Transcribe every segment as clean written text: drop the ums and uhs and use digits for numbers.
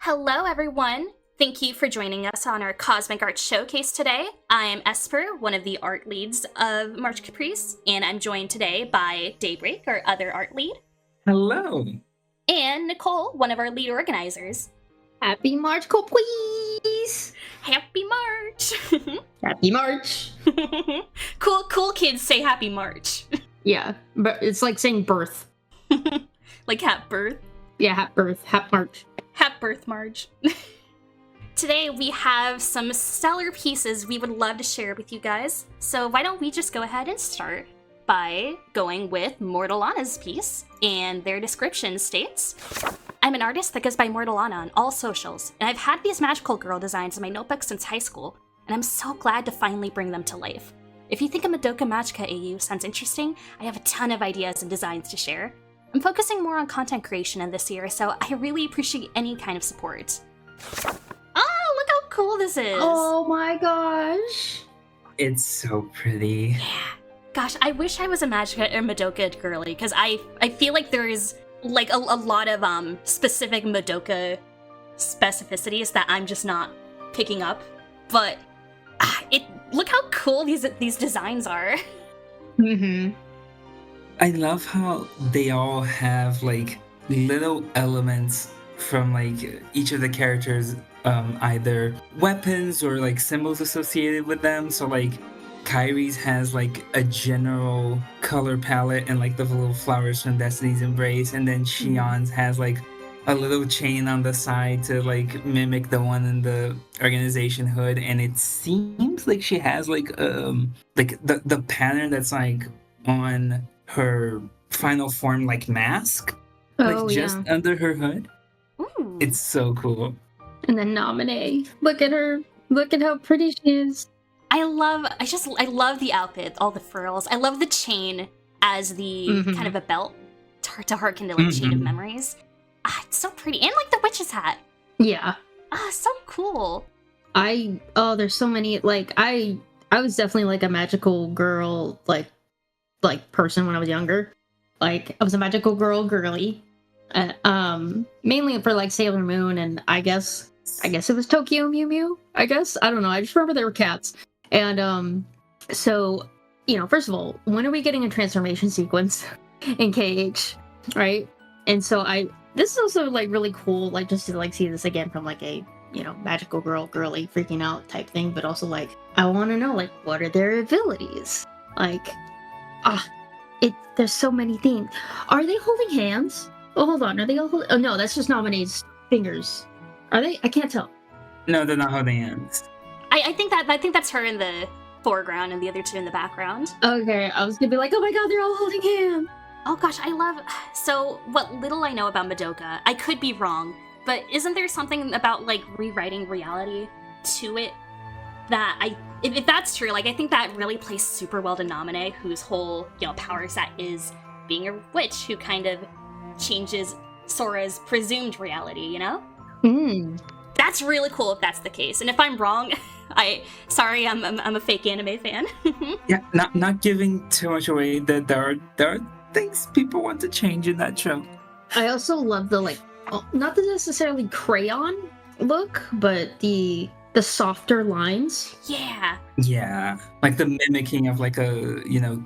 Hello, everyone! Thank you for joining us on our Cosmic Art Showcase today. I am Espurr, one of the art leads of March Caprice, and I'm joined today by Daybreak, our other art lead. Hello! And Nicole, one of our lead organizers. Happy March Caprice! Happy March! Happy March! Cool kids say Happy March. Yeah, but it's like saying birth. Like Hap Birth? Yeah, Hap Birth, Hap March. Hap Birth March. Today we have some stellar pieces we would love to share with you guys, so why don't we just go ahead and start by going with Mortellana's piece, and their description states, I'm an artist that goes by Mortellana on all socials, and I've had these magical girl designs in my notebook since high school, and I'm so glad to finally bring them to life. If you think a Madoka Magica AU sounds interesting, I have a ton of ideas and designs to share. I'm focusing more on content creation in this year, so I really appreciate any kind of support. Oh, look how cool this is! Oh my gosh! It's so pretty. Yeah. Gosh, I wish I was a Magica or Madoka girly, because I feel like there's like a lot of specific Madoka specificities that I'm just not picking up. But look how cool these designs are. Mm-hmm. I love how they all have like little elements from like each of the characters, either weapons or like symbols associated with them. So like Kyrie's has like a general color palette and like the little flowers from Destiny's Embrace, and then Shion's has like a little chain on the side to like mimic the one in the organization hood, and it seems like she has like the pattern that's like on her final form like mask, just under her hood. Ooh. It's so cool. And then Nominee. Look at her. Look at how pretty she is. I love the outfit, all the frills. I love the chain as the kind of a belt to harken to like Chain of Memories. It's so pretty. And like the witch's hat. Yeah. So cool. There's so many, like, I was definitely like a magical girl, like person when I was younger. Like, I was a magical girly. Mainly for like Sailor Moon, and I guess it was Tokyo Mew Mew. I don't know. I just remember there were cats. And so, first of all, when are we getting a transformation sequence in KH, right? And so this is also like really cool, like just to like see this again from like a magical girly freaking out type thing, but also like I want to know like what are their abilities, like there's so many things. Are they holding hands? Oh, hold on. Are they all holding? Oh, no, that's just Nominee's fingers. Are they? I can't tell. No, they're not holding hands. I think that's her in the foreground and the other two in the background. Okay, I was gonna be like, oh my god, they're all holding hands. Oh gosh, so what little I know about Madoka, I could be wrong, but isn't there something about like rewriting reality to it that if that's true, like I think that really plays super well to Nominee, whose whole, power set is being a witch who kind of changes Sora's presumed reality, That's really cool if that's the case. And if I'm wrong, I'm a fake anime fan. Yeah, not giving too much away, that there are things people want to change in that show. I also love the not the necessarily crayon look, but the softer lines. Yeah, like the mimicking of like a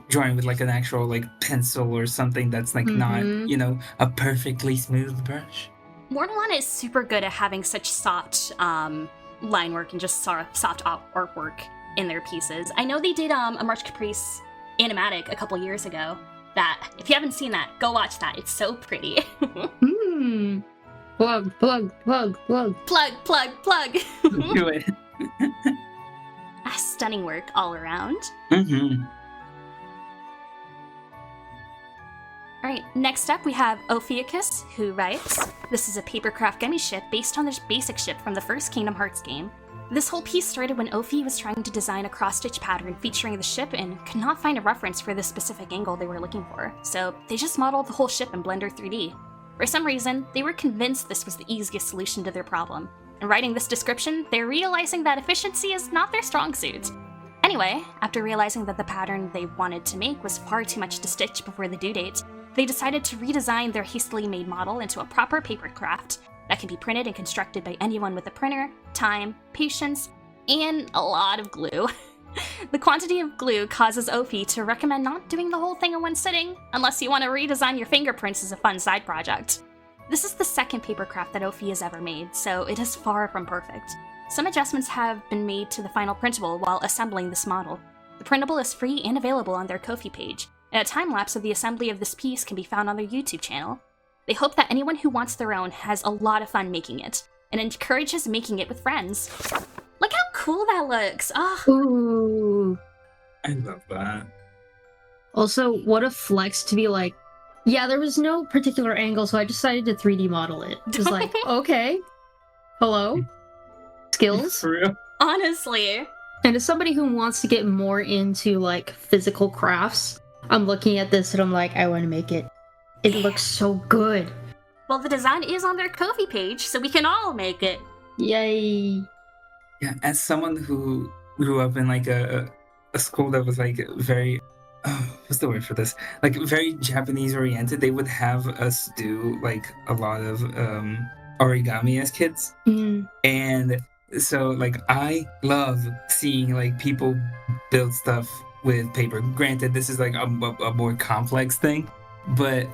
drawing with like an actual like pencil or something that's like not a perfectly smooth brush. Mortellana is super good at having such soft line work and just soft artwork in their pieces. I know they did a March Caprice animatic a couple years ago that, if you haven't seen that, go watch that. It's so pretty. Plug. Plug. Do it. Stunning work all around. Alright, next up we have Ophiuchus, who writes, this is a papercraft gummy ship based on the basic ship from the first Kingdom Hearts game. This whole piece started when Ophi was trying to design a cross-stitch pattern featuring the ship and could not find a reference for the specific angle they were looking for, so they just modeled the whole ship in Blender 3D. For some reason, they were convinced this was the easiest solution to their problem. In writing this description, they're realizing that efficiency is not their strong suit. Anyway, after realizing that the pattern they wanted to make was far too much to stitch before the due date, they decided to redesign their hastily made model into a proper papercraft, that can be printed and constructed by anyone with a printer, time, patience, and a lot of glue. The quantity of glue causes Ophi to recommend not doing the whole thing in one sitting, unless you want to redesign your fingerprints as a fun side project. This is the second papercraft that Ophi has ever made, so it is far from perfect. Some adjustments have been made to the final printable while assembling this model. The printable is free and available on their Ko-fi page, and a time-lapse of the assembly of this piece can be found on their YouTube channel. They hope that anyone who wants their own has a lot of fun making it, and encourages making it with friends. Look how cool that looks! Oh. Ooh. I love that. Also, what a flex to be like, yeah, there was no particular angle, so I decided to 3D model it. Just like, okay. Hello? Skills? For real? Honestly. And as somebody who wants to get more into, like, physical crafts, I'm looking at this and I'm like, I want to make it. It looks so good. Well, the design is on their Ko-fi page, so we can all make it. Yay. Yeah, as someone who grew up in like a school that was like very, what's the word for this? Like very Japanese oriented, they would have us do like a lot of origami as kids. Mm. And so like I love seeing like people build stuff with paper. Granted, this is like a more complex thing, but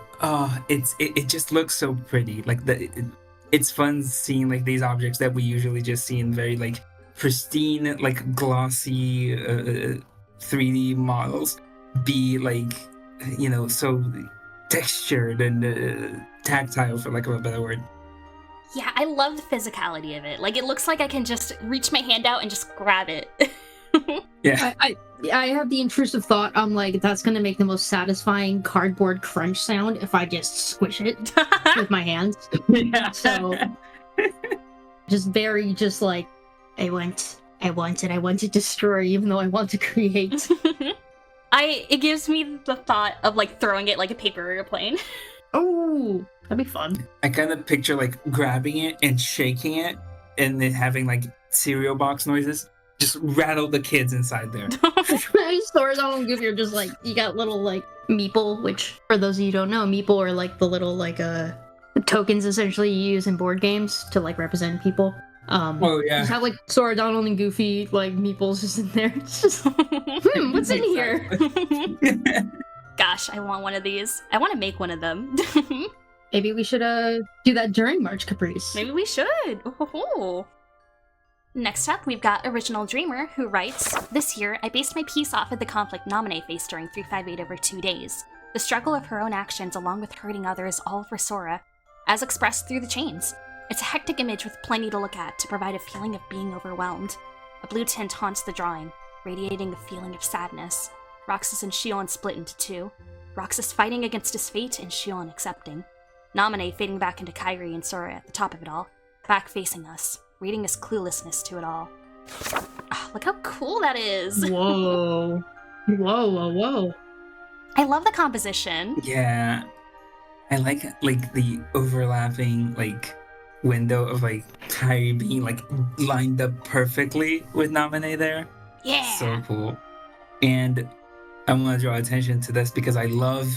it just looks so pretty. Like it's fun seeing like these objects that we usually just see in very like pristine, like glossy 3D models be like, you know, so textured and tactile, for lack of a better word. Yeah, I love the physicality of it. Like, it looks like I can just reach my hand out and just grab it. Yeah. I have the intrusive thought, I'm like, that's gonna make the most satisfying cardboard crunch sound if I just squish it with my hands. Yeah. So, just very, just like, I want to destroy, even though I want to create. It gives me the thought of, like, throwing it like a paper airplane. Oh, that'd be fun. I kind of picture like grabbing it and shaking it and then having like cereal box noises. Just rattle the kids inside there. Stores on give you're just like, you got little like meeple, which for those of you who don't know, meeple are like the little like tokens essentially you use in board games to like represent people. Oh yeah. Just have like Sora, Donald, and Goofy like meeples just in there. It's just, what's in here? Gosh, I want one of these. I want to make one of them. Maybe we should do that during March Caprice. Maybe we should. Ooh. Next up, we've got Original Dreamer, who writes, "This year, I based my piece off of the conflict Naminé faced during 358 over 2 days. The struggle of her own actions along with hurting others, all for Sora, as expressed through the chains. It's a hectic image with plenty to look at to provide a feeling of being overwhelmed. A blue tint haunts the drawing, radiating a feeling of sadness. Roxas and Shion split into two. Roxas fighting against his fate and Shion accepting. Naminé fading back into Kairi and Sora at the top of it all, back facing us, reading his cluelessness to it all." Oh, look how cool that is! Whoa. Whoa. I love the composition. Yeah. I like the overlapping like window of like Kairi being like lined up perfectly with Naminé there. Yeah! So cool. And I want to draw attention to this because I love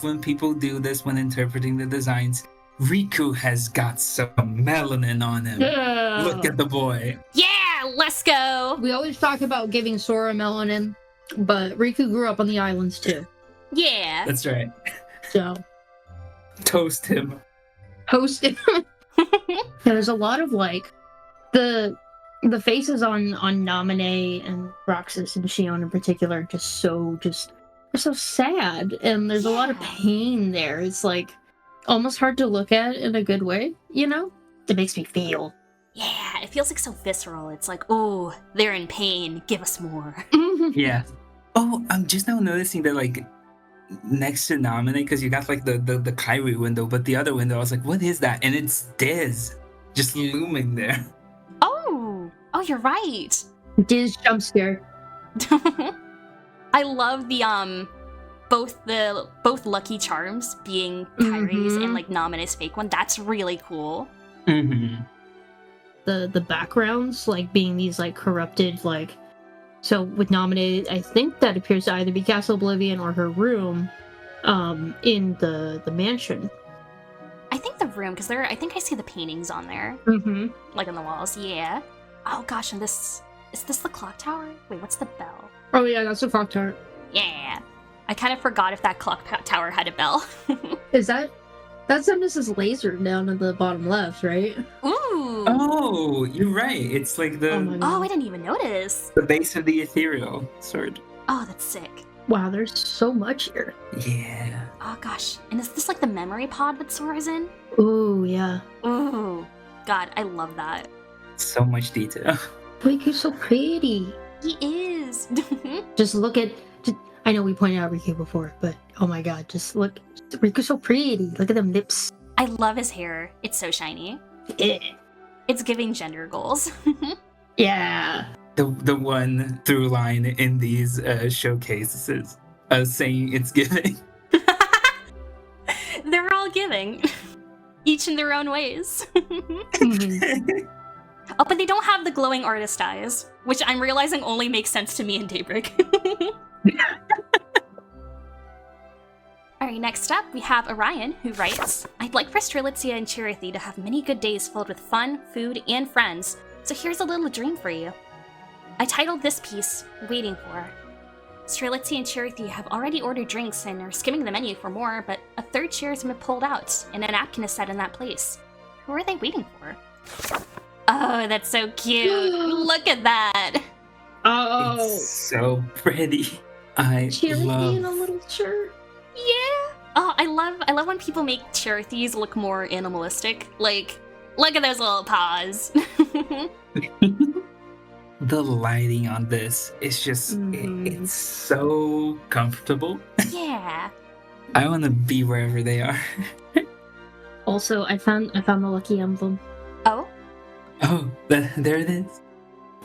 when people do this when interpreting the designs. Riku has got some melanin on him. Yeah. Look at the boy. Yeah! Let's go! We always talk about giving Sora melanin, but Riku grew up on the islands too. Yeah! That's right. So Toast him. host it. There's a lot of like the faces on Naminé and Roxas and Shion in particular they're so sad, and there's a lot of pain there. It's like almost hard to look at in a good way, you know? It makes me feel. Yeah, it feels like so visceral. It's like, oh, they're in pain. Give us more. Yeah. Oh, I'm just now noticing that like next to Naminé, because you got like the Kairi window, but the other window, I was like, what is that? And it's Diz just looming there. Oh, you're right. Diz jump scare. I love the both Lucky Charms being Kairi's and like Naminé's fake one. That's really cool. Mm-hmm. The backgrounds like being these like corrupted like, so with Naminé, I think that appears to either be Castle Oblivion or her room in the mansion. I think the room, because I think I see the paintings on there. Mm-hmm. Like on the walls, yeah. Oh gosh, and is this the clock tower? Wait, what's the bell? Oh yeah, that's a clock tower. Yeah. I kind of forgot if that clock tower had a bell. Is that's Mrs. Laser down at the bottom left, right? Ooh. Oh, you're right. It's like Oh my the God. Oh, I didn't even notice. base of the ethereal sword. Oh, that's sick. Wow, there's so much here. Yeah. Oh gosh, and is this like the memory pod that Sora's in? Ooh, yeah. Ooh. God, I love that. So much detail. Riku's so pretty. He is. Just look at. I know we pointed out Riku before, but oh my God, just look. Riku's so pretty. Look at them lips. I love his hair. It's so shiny. Yeah. It's giving gender goals. Yeah. The one through line in these showcases saying it's giving. They're all giving. Each in their own ways. Mhm. Oh, but they don't have the glowing artist eyes, which I'm realizing only makes sense to me in Daybreak. Alright, next up, we have Orion, who writes, I'd like for Strelitzia and Chirithy to have many good days filled with fun, food, and friends, so here's a little dream for you. I titled this piece, Waiting For. Strelitzia and Chirithy have already ordered drinks and are skimming the menu for more, but a third chair has been pulled out, and a napkin is set in that place. Who are they waiting for? Oh, that's so cute. Look at that. Oh. It's so pretty. I Chirithy love. in a little shirt. Yeah. Oh, I love when people make Charities look more animalistic. Like, look at those little paws. The lighting on this is just it's so comfortable. Yeah. I want to be wherever they are. Also, I found the lucky emblem. Oh. Oh, there it is.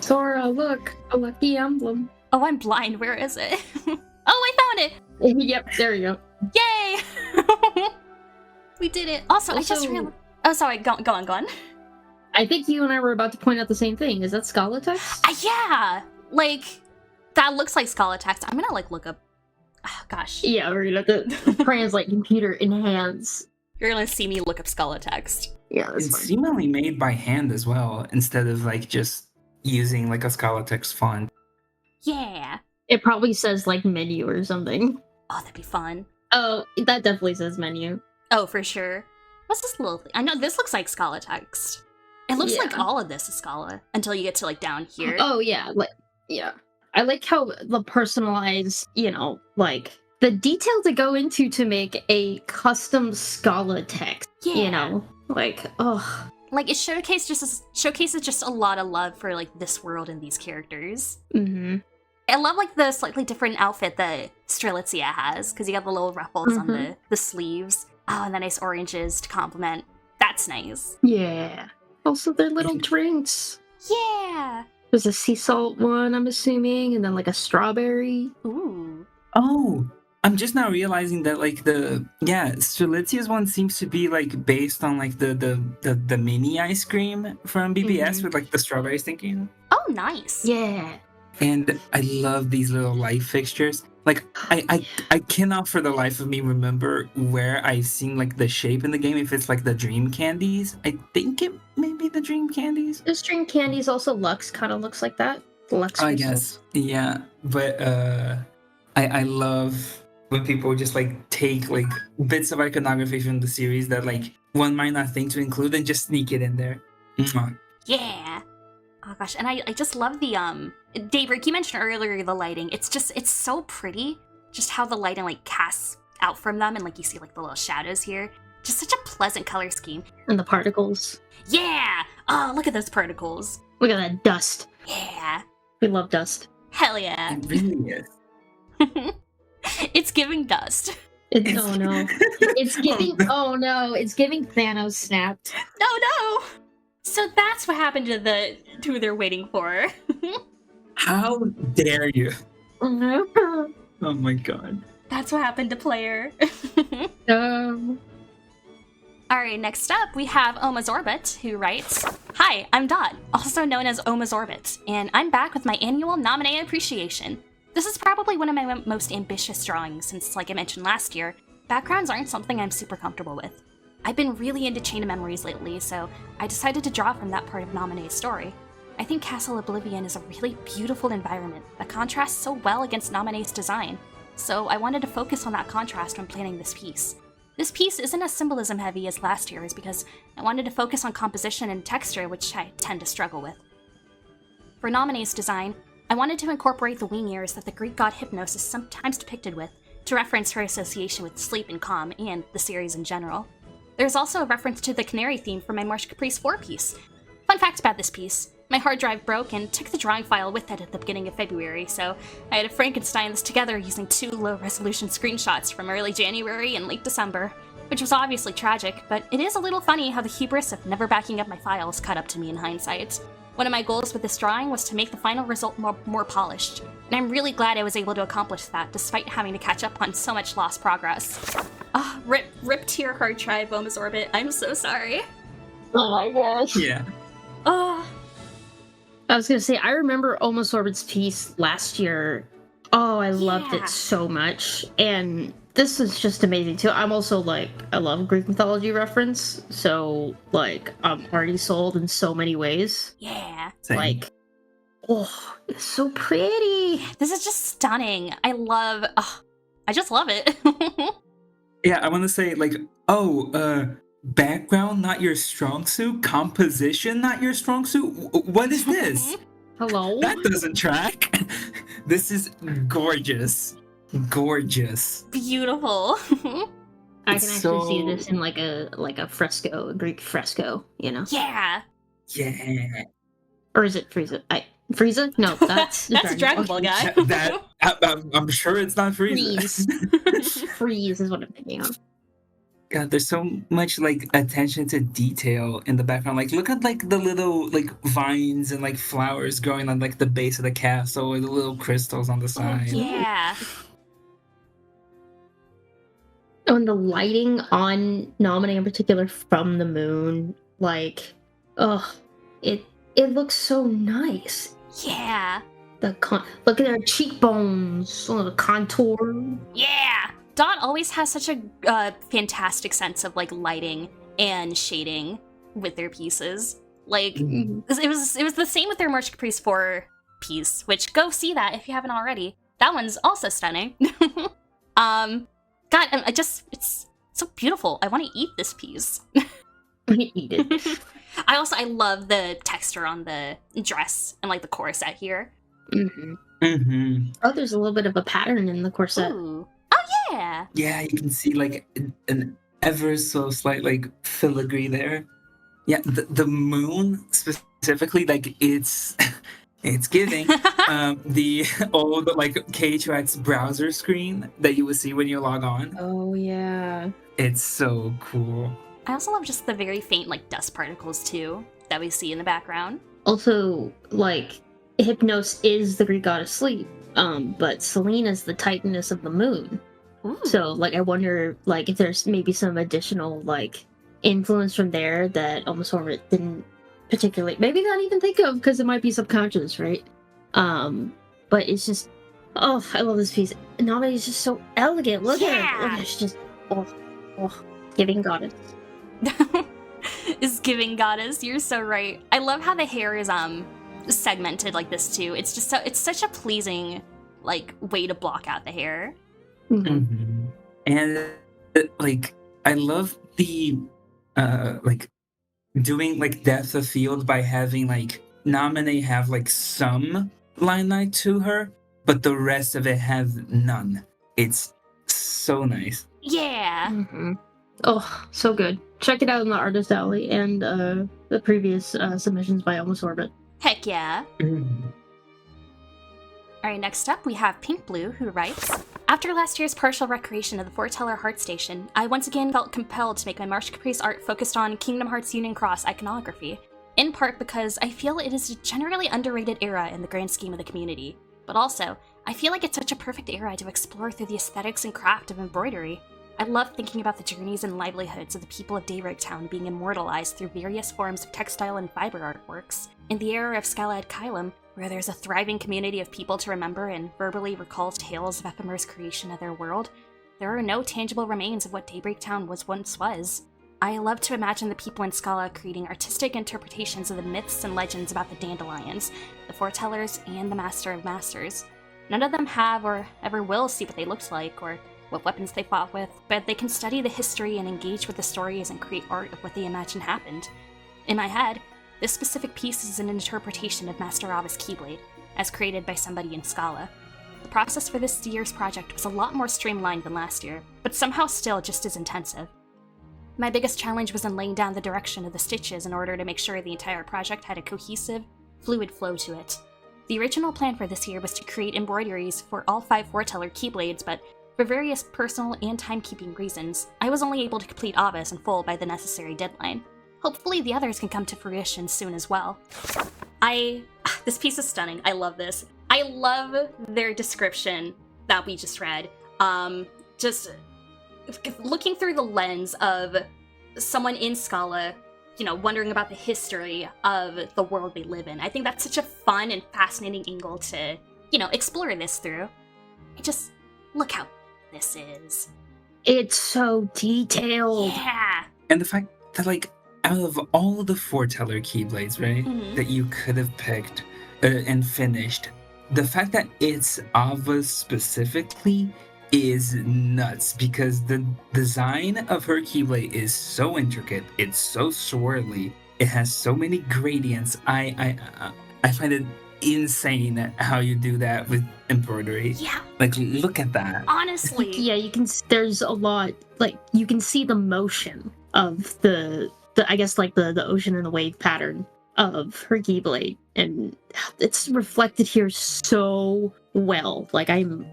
Sora, look, a lucky emblem. Oh, I'm blind. Where is it? Oh, I found it. Yep, there you go. Yay! We did it. Also, I just Also- realized. Oh, sorry. Go on. I think you and I were about to point out the same thing. Is that ScholaText? Yeah. Like, that looks like Scalatext. I'm gonna like look up. Oh, gosh. Yeah, we're gonna have to translate computer enhance. You're gonna see me look up Scalatext. Yeah, that's It's fine. seemingly made by hand as well, instead of like just using like a ScholaText font. Yeah. It probably says like menu or something. Oh, that'd be fun. Oh, that definitely says menu. Oh, for sure. What's this little thing? I know this looks like Scalatext. It looks like Yeah. all of this is Scala until you get to like down here. Oh yeah, yeah. I like how the personalized, like the detail to go into to make a custom ScholaText. Yeah. You know, like Like it showcases just a lot of love for like this world and these characters. Mm-hmm. I love like the slightly different outfit that Strelitzia has because you got the little ruffles on the sleeves. Oh, and the nice oranges to complement. That's nice. Yeah. Also, their little drinks. Yeah. There's a sea salt one, I'm assuming, and then like a strawberry. Ooh. Oh, I'm just now realizing that like Strelitzia's one seems to be like based on like the mini ice cream from BBS with like the strawberries thinking. Oh, nice. Yeah. And I love these little light fixtures. Like I cannot for the life of me remember where I've seen like the shape in the game. If it's like the dream candies, I think it may be the dream candies. The string candies also Lux kind of looks like that. Lux I crystals. guess, yeah. But I love when people just like take like bits of iconography from the series that like one might not think to include and just sneak it in there. Mwah. Yeah. Oh gosh, and I just love the Daybreak, you mentioned earlier the lighting. It's so pretty. Just how the lighting like casts out from them and like you see like the little shadows here. Just such a pleasant color scheme. And the particles. Yeah! Oh, look at those particles. Look at that dust. Yeah. We love dust. Hell yeah. It really is. It's giving dust. Oh no. It's giving it's giving Thanos snapped. No. So that's what happened to who they're waiting for. How dare you? Oh Oh my god. That's what happened to Player. no. Alright, next up we have oumasorbit, who writes, Hi, I'm Dot, also known as oumasorbit, and I'm back with my annual nominee appreciation. This is probably one of my most ambitious drawings since, like I mentioned last year, backgrounds aren't something I'm super comfortable with. I've been really into Chain of Memories lately, so I decided to draw from that part of Naminé's story. I think Castle Oblivion is a really beautiful environment that contrasts so well against Naminé's design, so I wanted to focus on that contrast when planning this piece. This piece isn't as symbolism heavy as last year's because I wanted to focus on composition and texture, which I tend to struggle with. For Naminé's design, I wanted to incorporate the wing ears that the Greek god Hypnos is sometimes depicted with, to reference her association with sleep and calm, and the series in general. There's also a reference to the canary theme from my March Caprice 4 piece. Fun fact about this piece, my hard drive broke and took the drawing file with it at the beginning of February, so I had to Frankenstein this together using 2 low-resolution screenshots from early January and late December, which was obviously tragic, but it is a little funny how the hubris of never backing up my files caught up to me in hindsight. One of my goals with this drawing was to make the final result more polished, and I'm really glad I was able to accomplish that despite having to catch up on so much lost progress. Ah, rip to your hard drive, oumasorbit. I'm so sorry. Oh my gosh. Yeah. Oh. I was gonna say, I remember oumasorbit's piece last year. Oh, I loved Yeah. it so much. And this is just amazing too. I'm also like, I love Greek mythology reference. So, like, I'm already sold in so many ways. Yeah. Same. Like, oh, it's so pretty. This is just stunning. I just love it. Yeah, I want to say, like, background not your strong suit, composition not your strong suit. What is this? Hello? That doesn't track. This is gorgeous. Gorgeous. Beautiful. I It's can actually see so- this in like a fresco, a Greek fresco, you know? Yeah. Yeah. Or is it Frieza? Frieza? No, that's That's a Dragon Ball guy. I'm sure it's not Frieza. Freeze is what I'm thinking of. God, there's so much like attention to detail in the background. Like, look at like the little like vines and like flowers growing on like the base of the castle, or the little crystals on the Oh, side. yeah. And the lighting on Naminé in particular from the moon, like, it looks so nice. Yeah. Look at her cheekbones, the contour. Yeah. Dot always has such a fantastic sense of like lighting and shading with their pieces. Like Mhm. it was the same with their March Caprice 4 piece, which go see that if you haven't already. That one's also stunning. God, it's so beautiful. I want to eat this piece. Eat it. I love the texture on the dress and like the corset here. Mhm. Mm-hmm. Oh, there's a little bit of a pattern in the corset. Ooh. Oh yeah. Yeah, you can see like an ever so slight like filigree there. Yeah, the moon specifically, like it's giving the old like KHX browser screen that you would see when you log on. Oh yeah. It's so cool. I also love just the very faint like dust particles too that we see in the background. Also, like, Hypnos is the Greek god of sleep, but Selene is the tightness of the moon. Ooh. So, like, I wonder, like, if there's maybe some additional, like, influence from there that oumasorbit didn't particularly, maybe not even think of, because it might be subconscious, right? But it's just, oh, I love this piece. Naminé is just so elegant. Look at her. Look at her. She's just, giving goddess. Is giving goddess. You're so right. I love how the hair is segmented like this too. It's just it's such a pleasing like way to block out the hair. Mm-hmm. And like I love the like doing like depth of field by having like Naminé have like some line light to her, but the rest of it has none. It's so nice. Yeah. Mm-hmm. Oh, so good. Check it out in the Artist Alley and the previous submissions by oumasorbit. Heck yeah. Mm. Alright, next up we have pInkblue, who writes, after last year's partial recreation of the Foreteller Heart Station, I once again felt compelled to make my March Caprice art focused on Kingdom Hearts Union Cross iconography, in part because I feel it is a generally underrated era in the grand scheme of the community, but also, I feel like it's such a perfect era to explore through the aesthetics and craft of embroidery. I love thinking about the journeys and livelihoods of the people of Daybreak Town being immortalized through various forms of textile and fiber artworks. In the era of Skalaad where there's a thriving community of people to remember and verbally recall tales of Ephemer's creation of their world, there are no tangible remains of what Daybreak Town once was. I love to imagine the people in Scala creating artistic interpretations of the myths and legends about the dandelions, the foretellers, and the Master of Masters. None of them have or ever will see what they looked like or what weapons they fought with, but they can study the history and engage with the stories and create art of what they imagine happened. In my head, this specific piece is an interpretation of Master Ava's Keyblade, as created by somebody in Scala. The process for this year's project was a lot more streamlined than last year, but somehow still just as intensive. My biggest challenge was in laying down the direction of the stitches in order to make sure the entire project had a cohesive, fluid flow to it. The original plan for this year was to create embroideries for all 5 foreteller Keyblades, but for various personal and timekeeping reasons, I was only able to complete Ava's in full by the necessary deadline. Hopefully the others can come to fruition soon as well. This piece is stunning. I love this. I love their description that we just read. Just looking through the lens of someone in Scala, wondering about the history of the world they live in. I think that's such a fun and fascinating angle to, explore this through. Just look how this is. It's so detailed. Yeah. And the fact that, like, out of all the foreteller Keyblades, right, that you could have picked and finished, the fact that it's Ava specifically is nuts, because the design of her Keyblade is so intricate, it's so swirly, it has so many gradients. I find it insane how you do that with embroidery. Yeah. Like, look at that. Honestly. Yeah, there's a lot, like, you can see the motion of the I guess, like, the ocean and the wave pattern of her Keyblade, and it's reflected here so well. Like, I'm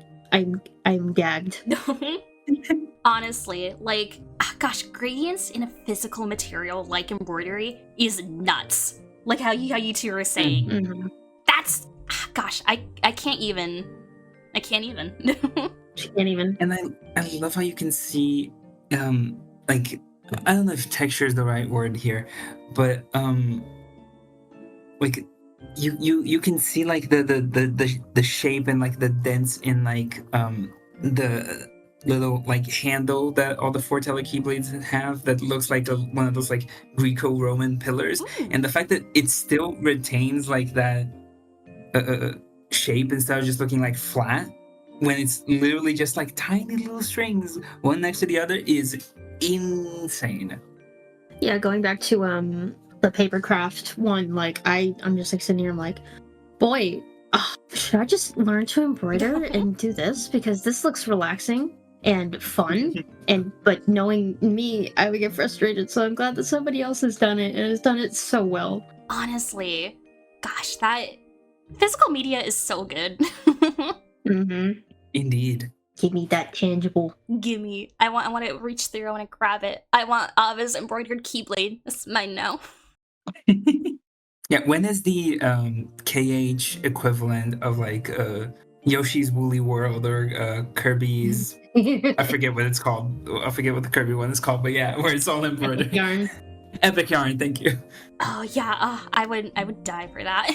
gagged. Honestly, like, gosh, gradients in a physical material like embroidery is nuts. Like how you two were saying. Mm-hmm. That's, gosh, I can't even. I can't even. She can't even. And I love how you can see, like, I don't know if texture is the right word here, but like you can see, like, the shape and, like, the dents in, like, the little, like, handle that all the foreteller Keyblades have that looks like one of those, like, Greco-Roman pillars. Ooh. And the fact that it still retains, like, that shape instead of just looking, like, flat, when it's literally just, like, tiny little strings one next to the other is insane. Yeah, going back to the papercraft one, like, I'm just, like, sitting here, I'm like, boy, should I just learn to embroider and do this, because this looks relaxing and fun, but knowing me, I would get frustrated, so I'm glad that somebody else has done it, and has done it so well. Honestly, gosh, that physical media is so good. Mm-hmm. Indeed. Give me that tangible. Gimme. I want to reach through, I want to grab it. I want Ava's embroidered Keyblade. It's mine now. Yeah, when is the KH equivalent of, like, Yoshi's Woolly World or Kirby's? I forget what it's called. I forget what the Kirby one is called, but yeah, where it's all embroidered. Epic yarn. Epic yarn, thank you. Oh yeah, I would die for that.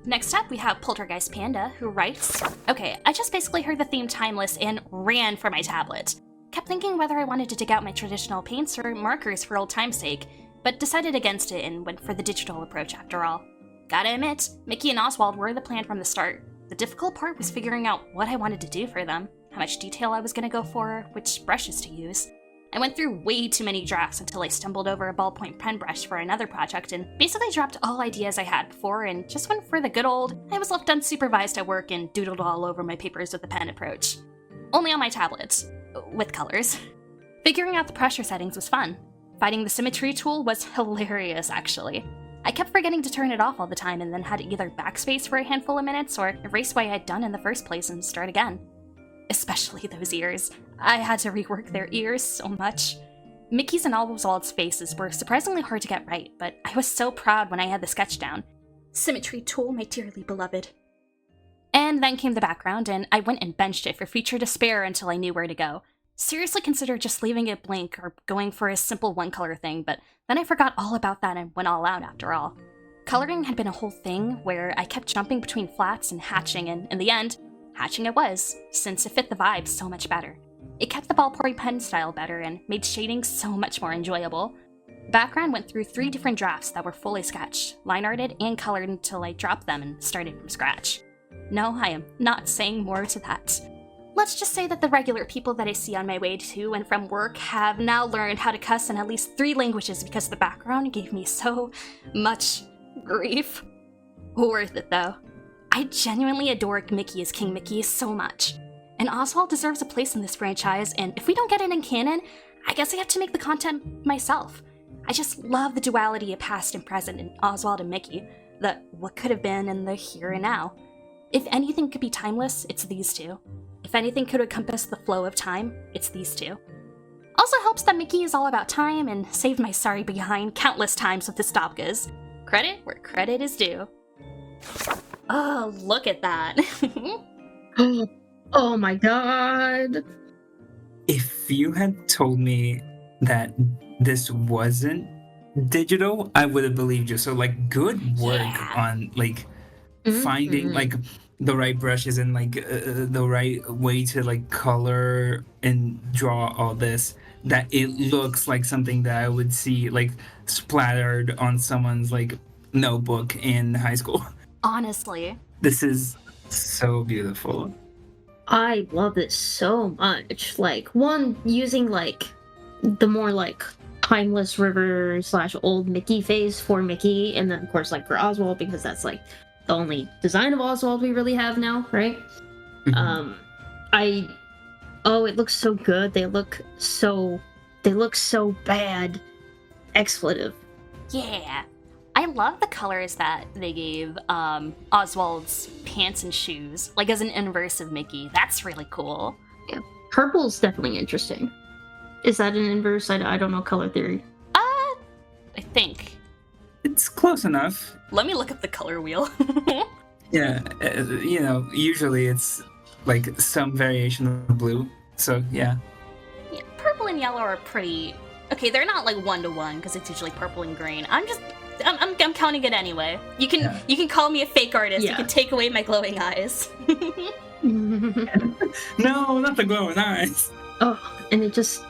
Next up, we have PoltergeistPanda, who writes, okay, I just basically heard the theme Timeless and ran for my tablet. Kept thinking whether I wanted to dig out my traditional paints or markers for old time's sake, but decided against it and went for the digital approach after all. Gotta admit, Mickey and Oswald were the plan from the start. The difficult part was figuring out what I wanted to do for them, how much detail I was gonna go for, which brushes to use. I went through way too many drafts until I stumbled over a ballpoint pen brush for another project and basically dropped all ideas I had before and just went for the good old, I was left unsupervised at work and doodled all over my papers with the pen approach. Only on my tablet, with colors. Figuring out the pressure settings was fun. Finding the symmetry tool was hilarious, actually. I kept forgetting to turn it off all the time and then had to either backspace for a handful of minutes or erase what I had done in the first place and start again. Especially those ears. I had to rework their ears so much. Mickey's and Oswald's faces were surprisingly hard to get right, but I was so proud when I had the sketch down. Symmetry tool, my dearly beloved. And then came the background, and I went and benched it for future despair until I knew where to go. Seriously considered just leaving it blank or going for a simple one-color thing, but then I forgot all about that and went all out after all. Coloring had been a whole thing where I kept jumping between flats and hatching, and in the end, hatching it was, since it fit the vibe so much better. It kept the ballpoint pen style better and made shading so much more enjoyable. The background went through 3 different drafts that were fully sketched, line arted, and colored until I dropped them and started from scratch. No, I am not saying more to that. Let's just say that the regular people that I see on my way to and from work have now learned how to cuss in at least 3 languages because the background gave me so much grief. Worth it though. I genuinely adore Mickey as King Mickey so much. And Oswald deserves a place in this franchise, and if we don't get it in canon, I guess I have to make the content myself. I just love the duality of past and present in Oswald and Mickey, the what could have been and the here and now. If anything could be timeless, it's these two. If anything could encompass the flow of time, it's these two. Also helps that Mickey is all about time and saved my sorry behind countless times with the Stopkas. Credit where credit is due. Oh, look at that. Oh my god. If you had told me that this wasn't digital, I would have believed you. So like, good work on like finding like the right brushes and like the right way to like color and draw all this, that it looks like something that I would see like splattered on someone's like notebook in high school. Honestly. This is so beautiful. I love it so much. Like, one, using like the more like timeless river / old Mickey face for Mickey, and then of course like for Oswald, because that's like the only design of Oswald we really have now, right? It looks so good. They look so bad. Expletive. Yeah. I love the colors that they gave Oswald's pants and shoes, like as an inverse of Mickey. That's really cool. Yeah. Purple's definitely interesting. Is that an inverse? I don't know color theory. I think. It's close enough. Let me look up the color wheel. Yeah, usually it's like some variation of blue. So, yeah. Yeah, purple and yellow are pretty... Okay, they're not like 1-to-1 because it's usually purple and green. I'm counting it anyway. You can call me a fake artist. Yeah. You can take away my glowing eyes. No, not the glowing eyes. Oh, and it's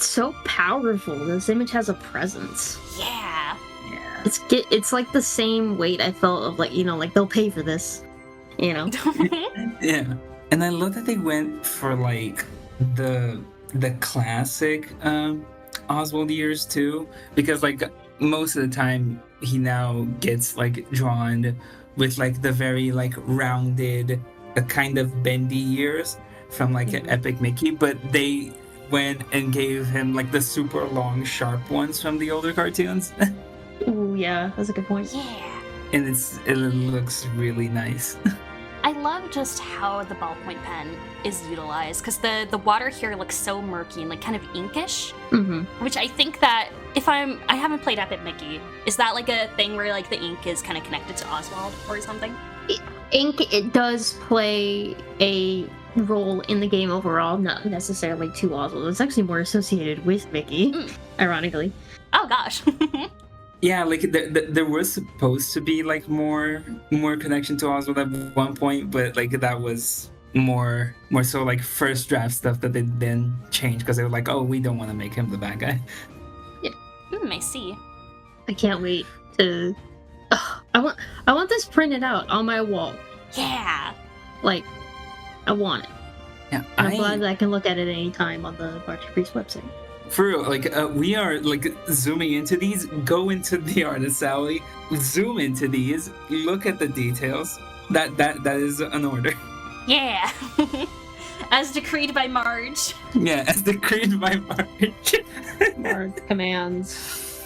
so powerful. This image has a presence. Yeah. It's like the same weight I felt of like, like they'll pay for this, Yeah. And I love that they went for like the classic Oswald years too, because like most of the time he now gets like drawn with like the very like rounded kind of bendy years from like an Epic Mickey, but they went and gave him like the super long sharp ones from the older cartoons. Ooh, yeah, that's a good point. Yeah. And it looks really nice. I love just how the ballpoint pen is utilized, because the water here looks so murky and like kind of inkish, which I think that I haven't played Epic Mickey, is that like a thing where like the ink is kind of connected to Oswald or something? Ink, it does play a role in the game overall, not necessarily to Oswald. It's actually more associated with Mickey, ironically. Oh gosh. Yeah, like there was supposed to be like more connection to Oswald at one point, but like that was more so like first draft stuff that they then changed because they were like, oh, we don't want to make him the bad guy. Yeah. I see. I can't wait to. I want this printed out on my wall. Yeah. Like, I want it. Yeah, I'm glad that I can look at it anytime on the March Caprice website. For real, like we are like zooming into these. Go into the artist alley, zoom into these, look at the details. That is an order. Yeah. As decreed by Marge. Yeah, as decreed by Marge. Marge commands.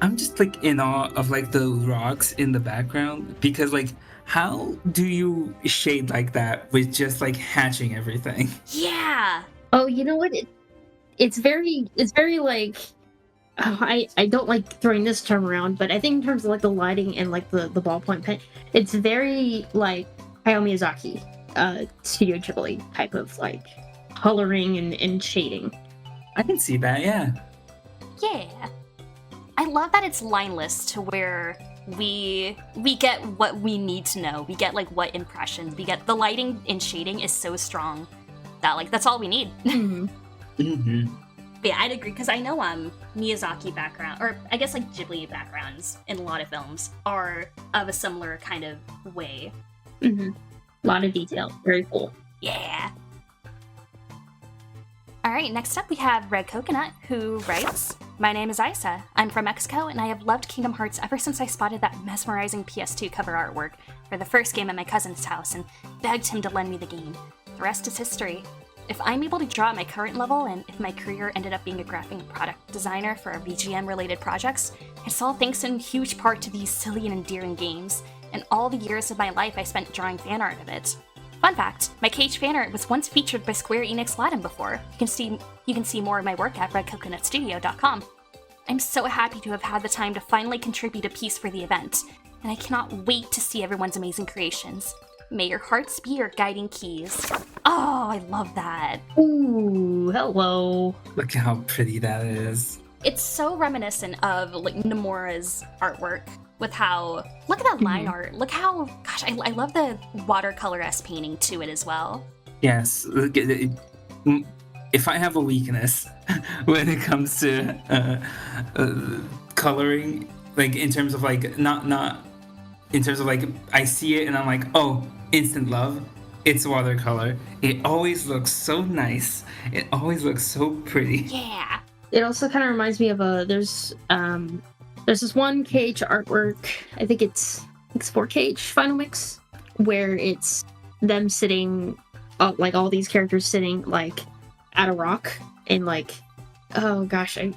I'm just like in awe of like the rocks in the background, because like how do you shade like that with just like hatching everything? Yeah. Oh, you know what? It's very like, I don't like throwing this term around, but I think in terms of like the lighting and like the ballpoint pen, it's very like Hayao Miyazaki, Studio Ghibli type of like coloring and shading. I can see that, yeah. Yeah. I love that it's lineless to where we get what we need to know. We get like what impressions. We get the lighting and shading is so strong. that. Like, that's all we need. Mhm. Mm-hmm. But yeah, I'd agree, because I know Miyazaki background, or I guess like Ghibli backgrounds in a lot of films are of a similar kind of way. Mhm. A lot of detail. Very cool. Yeah. Alright, next up we have Red Coconut, who writes, "My name is Isa. I'm from Mexico, and I have loved Kingdom Hearts ever since I spotted that mesmerizing PS2 cover artwork for the first game at my cousin's house and begged him to lend me the game. The rest is history. If I'm able to draw at my current level, and if my career ended up being a graphic product designer for VGM-related projects, it's all thanks in huge part to these silly and endearing games, and all the years of my life I spent drawing fan art of it. Fun fact, my Cage fan art was once featured by Square Enix Latin before. You can see more of my work at redcoconutstudio.com. I'm so happy to have had the time to finally contribute a piece for the event, and I cannot wait to see everyone's amazing creations. May your hearts be your guiding keys." Oh, I love that. Ooh, hello. Look how pretty that is. It's so reminiscent of like Nomura's artwork with how, look at that line art. Look how, gosh, I love the watercolor-esque painting to it as well. Yes. Look at it. If I have a weakness when it comes to coloring, like in terms of like not in terms of like I see it and I'm like, oh, instant love. It's watercolor. It always looks so nice. It always looks so pretty. Yeah. It also kind of reminds me of there's this one Cage artwork. I think it's 4 Cage Final Mix, where it's them sitting, like all these characters sitting like at a rock, and like, oh gosh, I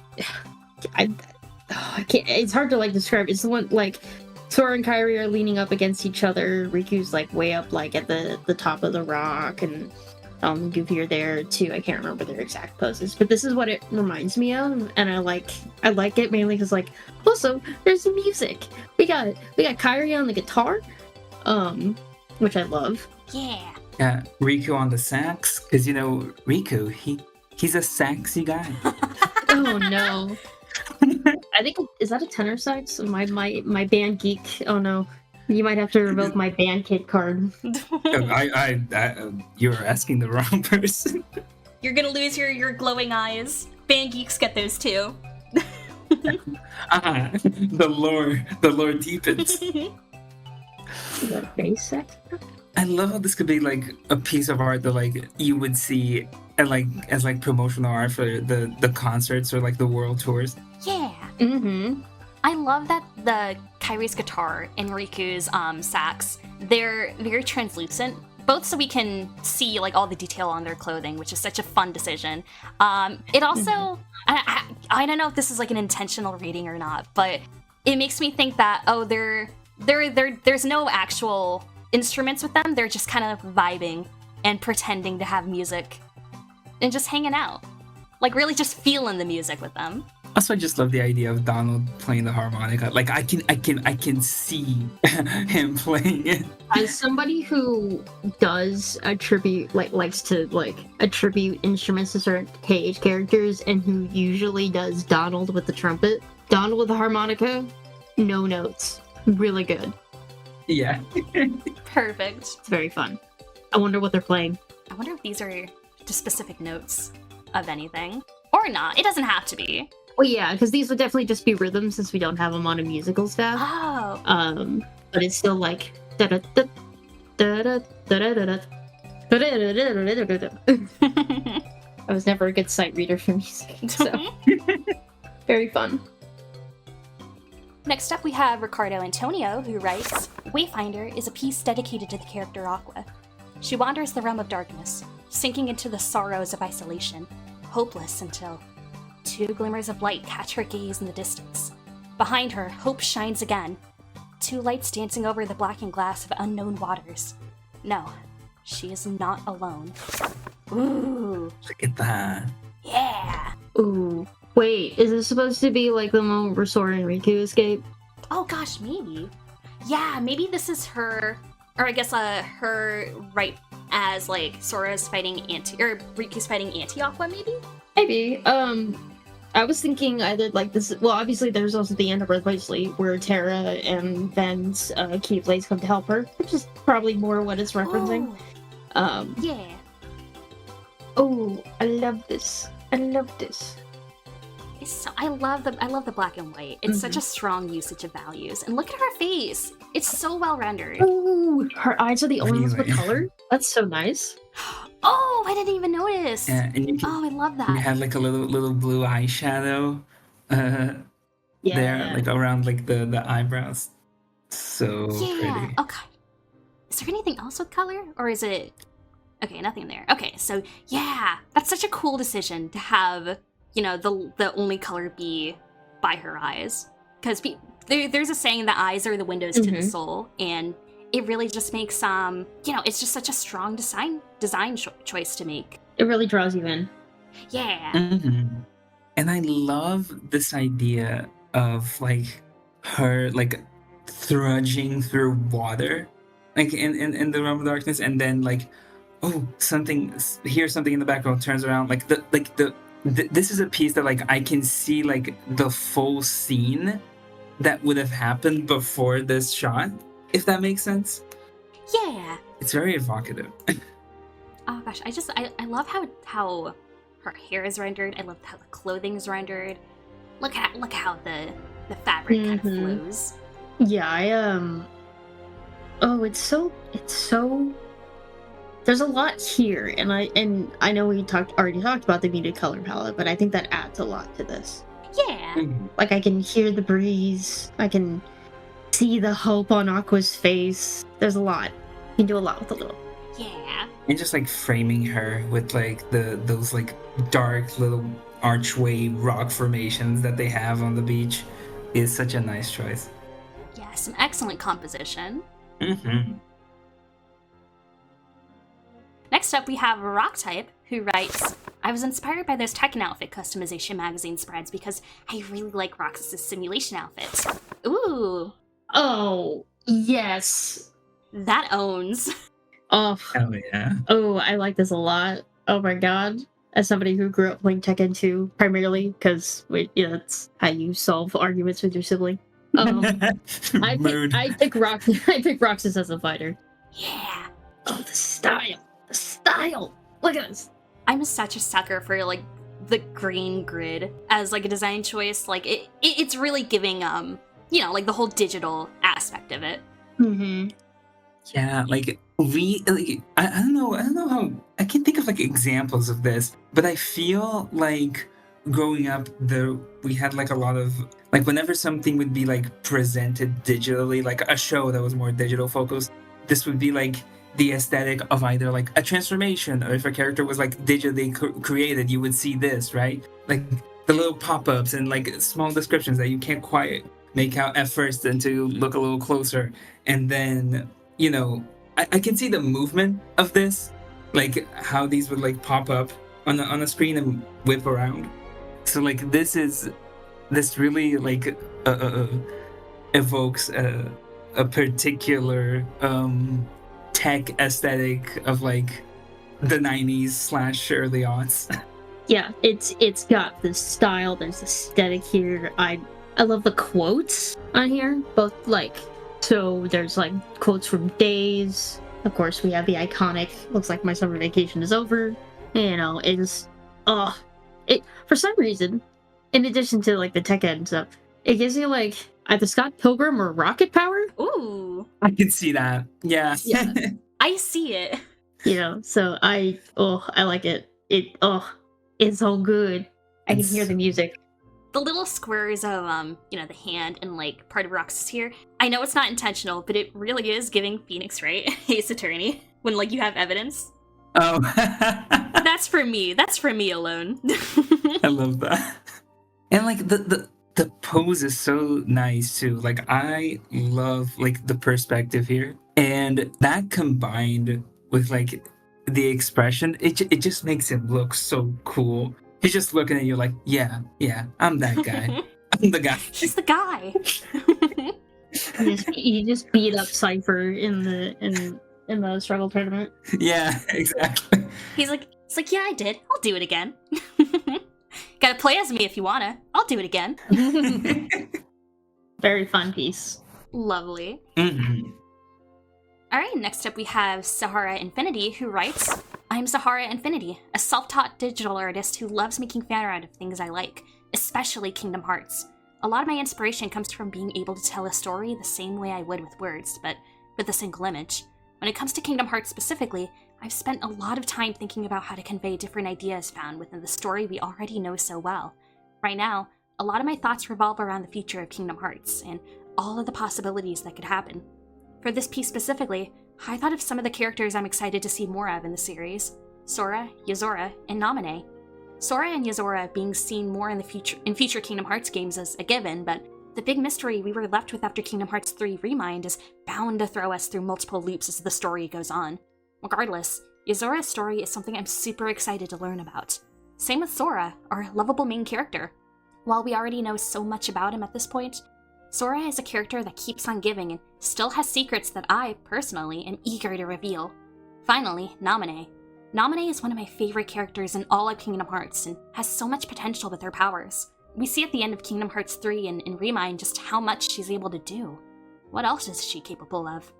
can't. It's hard to like describe. It's the one like Sora and Kairi are leaning up against each other. Riku's like way up, like at the top of the rock, and Goofy are there too. I can't remember their exact poses, but this is what it reminds me of, and I like it mainly because like also there's music. We got Kairi on the guitar, which I love. Yeah. Yeah, Riku on the sax, because you know Riku, he's a saxy guy. Oh no. I think, is that a tenor sax? My band geek. Oh no, you might have to revoke my band kid card. You're asking the wrong person. You're gonna lose your glowing eyes. Band geeks get those too. The lore deepens. Is that a bass sax? I love how this could be like a piece of art that like you would see and like as like promotional art for the concerts or like the world tours. Yeah. Mm-hmm. I love that the Kairi's guitar and Riku's sax, they're very translucent, both so we can see like all the detail on their clothing, which is such a fun decision. It also, I don't know if this is like an intentional reading or not, but it makes me think that there's no actual instruments with them. They're just kind of vibing and pretending to have music and just hanging out, like really just feeling the music with them. Also, I just love the idea of Donald playing the harmonica. Like I can see him playing it. As somebody who does likes to attribute instruments to certain Cage characters, and who usually does Donald with the trumpet, Donald with the harmonica, no notes, really good. Yeah. Perfect. It's very fun. I wonder what they're playing. I wonder if these are just specific notes of anything. Or not. It doesn't have to be. Well, yeah, because these would definitely just be rhythms since we don't have them on a musical staff. Oh. But it's still like da da da da da da da da. I was never a good sight reader for music, so very fun. Next up, we have Ricardo Antonio, who writes, "Wayfinder is a piece dedicated to the character Aqua. She wanders the realm of darkness, sinking into the sorrows of isolation, hopeless until two glimmers of light catch her gaze in the distance. Behind her, hope shines again. Two lights dancing over the blackened glass of unknown waters. No, she is not alone." Ooh. Look at that. Yeah. Ooh. Wait, is this supposed to be like the moment where Sora and Riku escape? Oh gosh, maybe. Yeah, maybe this is her, or I guess her right as like Sora's fighting Riku's fighting Anti-Aqua, maybe? Maybe. I was thinking either like this. Well, obviously there's also the end of Earthquake Sleep where Terra and Ben's Keyblades come to help her, which is probably more what it's referencing. Oh. Yeah. Oh, I love this. I love this. I love the black and white. It's such a strong usage of values. And look at her face. It's so well rendered. Oh, her eyes are the only ones with Really? color. That's so nice. Oh, I didn't even notice. Yeah, and you can Oh, I love you that. have like a little blue eyeshadow there, Yeah. like around like the eyebrows. So Yeah. pretty. Oh god. Is there anything else with color, or is it? Okay, nothing there. Okay, so yeah, that's such a cool decision to have, you know, the only color be by her eyes, because there's a saying that eyes are the windows to the soul, and it really just makes you know, it's just such a strong design choice to make. It really draws you in. Yeah. And I love this idea of like her like trudging through water, like in the realm of darkness, and then like, oh, something in the background, turns around, like this is a piece that like I can see like the full scene that would have happened before this shot, if that makes sense. Yeah. It's very evocative. Oh gosh, I love how her hair is rendered. I love how the clothing is rendered. Look how the fabric kind of flows. Yeah, oh, it's so there's a lot here, and I know we already talked about the muted color palette, but I think that adds a lot to this. Yeah. Like, I can hear the breeze, I can see the hope on Aqua's face. There's a lot. You can do a lot with a little. Yeah. And just like framing her with like those like dark little archway rock formations that they have on the beach is such a nice choice. Yeah, some excellent composition. Next up, we have RROCKTYPE, who writes, I was inspired by those Tekken outfit customization magazine spreads because I really like Roxas' simulation outfits. Ooh. Oh, yes. That owns. Oh. Oh yeah. Oh, I like this a lot. Oh my god. As somebody who grew up playing Tekken 2 primarily, because that's how you solve arguments with your sibling. I pick Roxas as a fighter. Yeah. Oh, the style. The style. Look at this. I'm such a sucker for like the green grid as like a design choice. Like it's really giving like the whole digital aspect of it. Yeah, like I don't know how I can think of like examples of this, but I feel like growing up we had like a lot of like whenever something would be like presented digitally, like a show that was more digital focused, this would be like the aesthetic of either like a transformation, or if a character was like digitally created, you would see this, right? Like the little pop-ups and like small descriptions that you can't quite make out at first until you look a little closer. And then, I can see the movement of this, like how these would like pop up on the screen and whip around. So like this really like evokes a particular tech aesthetic of like the 90s / early aughts. Yeah, it's got this style, there's aesthetic here. I love the quotes on here, both like, so there's like quotes from Days. Of course, we have the iconic, looks like my summer vacation is over. It's, for some reason, in addition to like the tech end stuff, it gives you like either Scott Pilgrim or rocket power. Ooh. I can see that. Yeah. I see it. So I like it. It's all good. I can hear the music. The little squares of the hand and like part of Roxas here. I know it's not intentional, but it really is giving Phoenix, right? Ace Attorney, when like you have evidence. Oh. That's for me. That's for me alone. I love that. And like the pose is so nice too. Like I love like the perspective here, and that combined with like the expression, it just makes him look so cool. He's just looking at you like, yeah, I'm that guy. I'm the guy. He's the guy. You just beat up Cypher in the struggle tournament. Yeah, exactly. He's like, yeah, I did. I'll do it again. Gotta play as me if you wanna. I'll do it again. Very fun piece. Lovely. Mm-hmm. All right, next up we have saharahinfinity, who writes, I'm saharahinfinity, a self-taught digital artist who loves making fan art of things I like, especially Kingdom Hearts. A lot of my inspiration comes from being able to tell a story the same way I would with words, but with a single image. When it comes to Kingdom Hearts specifically, I've spent a lot of time thinking about how to convey different ideas found within the story we already know so well. Right now, a lot of my thoughts revolve around the future of Kingdom Hearts, and all of the possibilities that could happen. For this piece specifically, I thought of some of the characters I'm excited to see more of in the series: Sora, Yozora, and Naminé. Sora and Yozora being seen more in future Kingdom Hearts games is a given, but the big mystery we were left with after Kingdom Hearts 3 Remind is bound to throw us through multiple loops as the story goes on. Regardless, Yozora's story is something I'm super excited to learn about. Same with Sora, our lovable main character. While we already know so much about him at this point, Sora is a character that keeps on giving and still has secrets that I, personally, am eager to reveal. Finally, Naminé. Naminé is one of my favorite characters in all of Kingdom Hearts and has so much potential with her powers. We see at the end of Kingdom Hearts 3 and in Remind just how much she's able to do. What else is she capable of?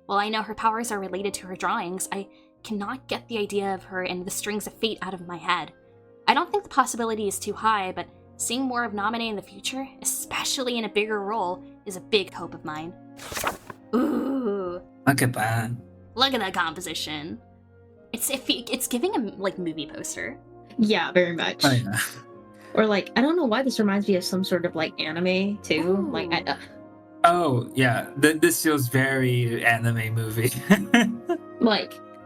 While I know her powers are related to her drawings, I cannot get the idea of her and the Strings of Fate out of my head. I don't think the possibility is too high, but seeing more of Naminé in the future, especially in a bigger role, is a big hope of mine. Ooh. Look at that. Look at that composition. It's giving a movie poster. Yeah, very much. Oh, yeah. Or I don't know why this reminds me of some sort of anime too. Ooh. Oh yeah, this feels very anime movie.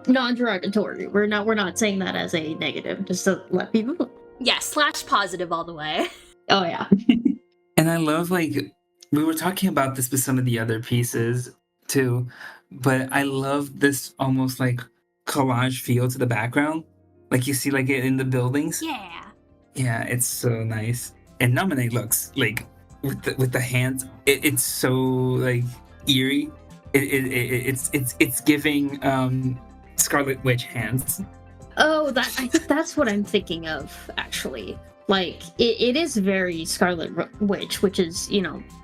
Non-derogatory. We're not saying that as a negative, just to let people know. Yeah, /positive all the way. Oh yeah. And I love we were talking about this with some of the other pieces too, but I love this almost collage feel to the background. You see it in the buildings. Yeah. Yeah, it's so nice. And Naminé looks with the hands, it's so eerie. It's giving Scarlet Witch hands. Oh, I think that's what I'm thinking of, actually. It is very Scarlet Witch, which is,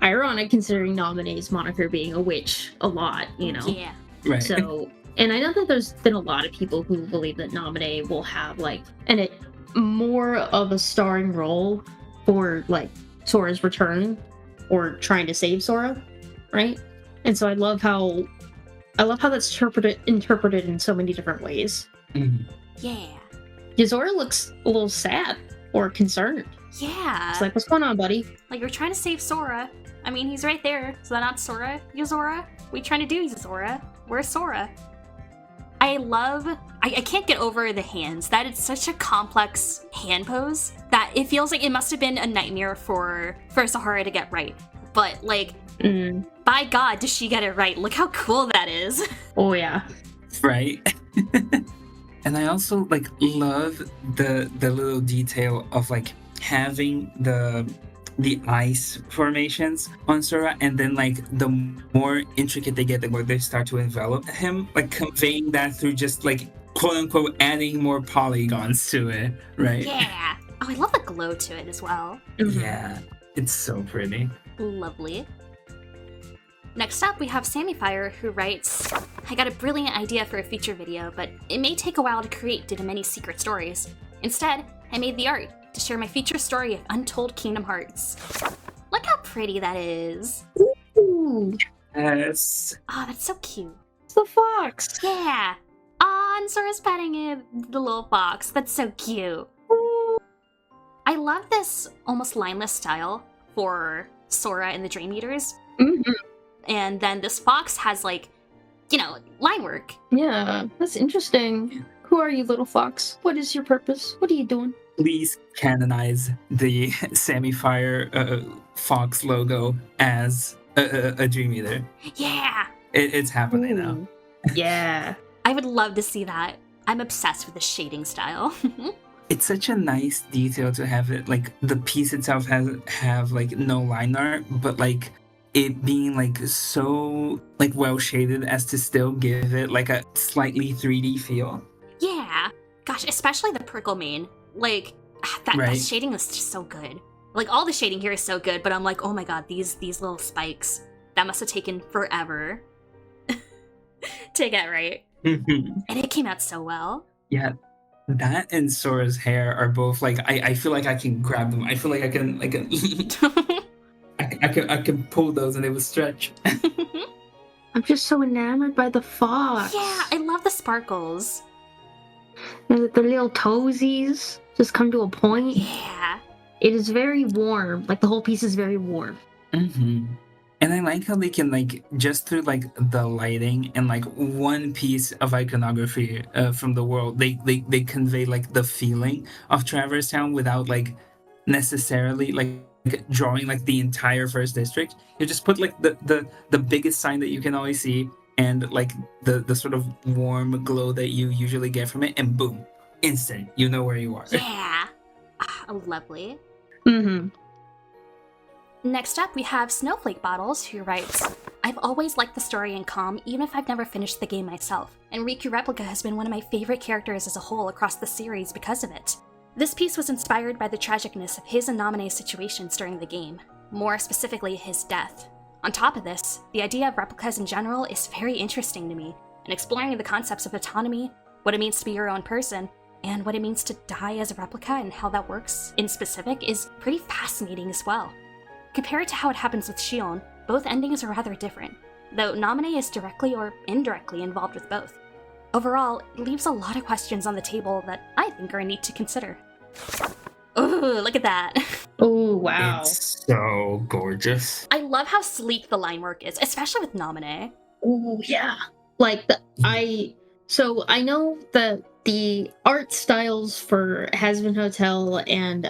ironic considering Naminé's moniker being a witch a lot, Yeah. Right. So, and I know that there's been a lot of people who believe that Naminé will have, more of a starring role for, Sora's return or trying to save Sora, right? And so I love how that's interpreted in so many different ways. Mm-hmm. Yeah. Yozora looks a little sad or concerned. Yeah. It's what's going on, buddy? You're trying to save Sora. I mean, he's right there. Is that not Sora? Yozora? What are you trying to do, Yozora? Where's Sora? I can't get over the hands. That is such a complex hand pose that it feels like it must have been a nightmare for Sahara to get right. But, by God, does she get it right? Look how cool that is. Oh, yeah. Right? And I also, love the little detail of, having the ice formations on Sora, and then the more intricate they get, the more they start to envelop him, conveying that through just quote unquote adding more polygons to it, right? Yeah. Oh, I love the glow to it as well. Mm-hmm. Yeah, it's so pretty. Lovely. Next up, we have SamiFire, who writes, I got a brilliant idea for a feature video, but it may take a while to create due to many secret stories. Instead, I made the art to share my feature story of Untold Kingdom Hearts. Look how pretty that is. Ooh, Yes. Oh, that's so cute. it's the fox. Yeah. Aw, and Sora's petting it, the little fox. That's so cute. I love this almost lineless style for Sora and the Dream Eaters. Mm-hmm. And then this fox has line work. Yeah, that's interesting. Who are you, little fox? What is your purpose? What are you doing? Please canonize the SamiFire Fox logo as a Dream Eater. Yeah. It's happening now. Yeah. I would love to see that. I'm obsessed with the shading style. It's such a nice detail to have it, the piece itself have no line art, but it being so well shaded as to still give it a slightly 3D feel. Yeah. Gosh, especially the prickle mane. That shading is just so good. All the shading here is so good, but I'm oh my god, these little spikes. That must have taken forever to get right. And it came out so well. Yeah, that and Sora's hair are both like I feel like I can grab them. I feel like I can I can pull those and they will stretch. I'm just so enamored by the fox. Yeah, I love the sparkles. The little toesies just come to a point. Yeah. It is very warm. Like the whole piece is very warm. Mm-hmm. And I like how they can like just through like the lighting and like one piece of iconography from the world, they convey like the feeling of Traverse Town without like necessarily like drawing like the entire first district. You just put like the biggest sign that you can always see and like the sort of warm glow that you usually get from it, and boom, instant, you know where you are. Yeah. Lovely. Mm-hmm. Next up, we have snowflakebottles, who writes, I've always liked the story in Calm, even if I've never finished the game myself, and Riku Replica has been one of my favorite characters as a whole across the series because of it. This piece was inspired by the tragicness of his and Naminé's situations during the game, more specifically his death. On top of this, the idea of replicas in general is very interesting to me, and exploring the concepts of autonomy, what it means to be your own person, and what it means to die as a replica and how that works in specific is pretty fascinating as well. Compared to how it happens with Shion, both endings are rather different, though Naminé is directly or indirectly involved with both. Overall, it leaves a lot of questions on the table that I think are neat to consider. Ooh, look at that. Oh, wow. It's so gorgeous. I love how sleek the line work is, especially with Naminé. Oh, yeah. Like, I know that the art styles for Hazbin Hotel and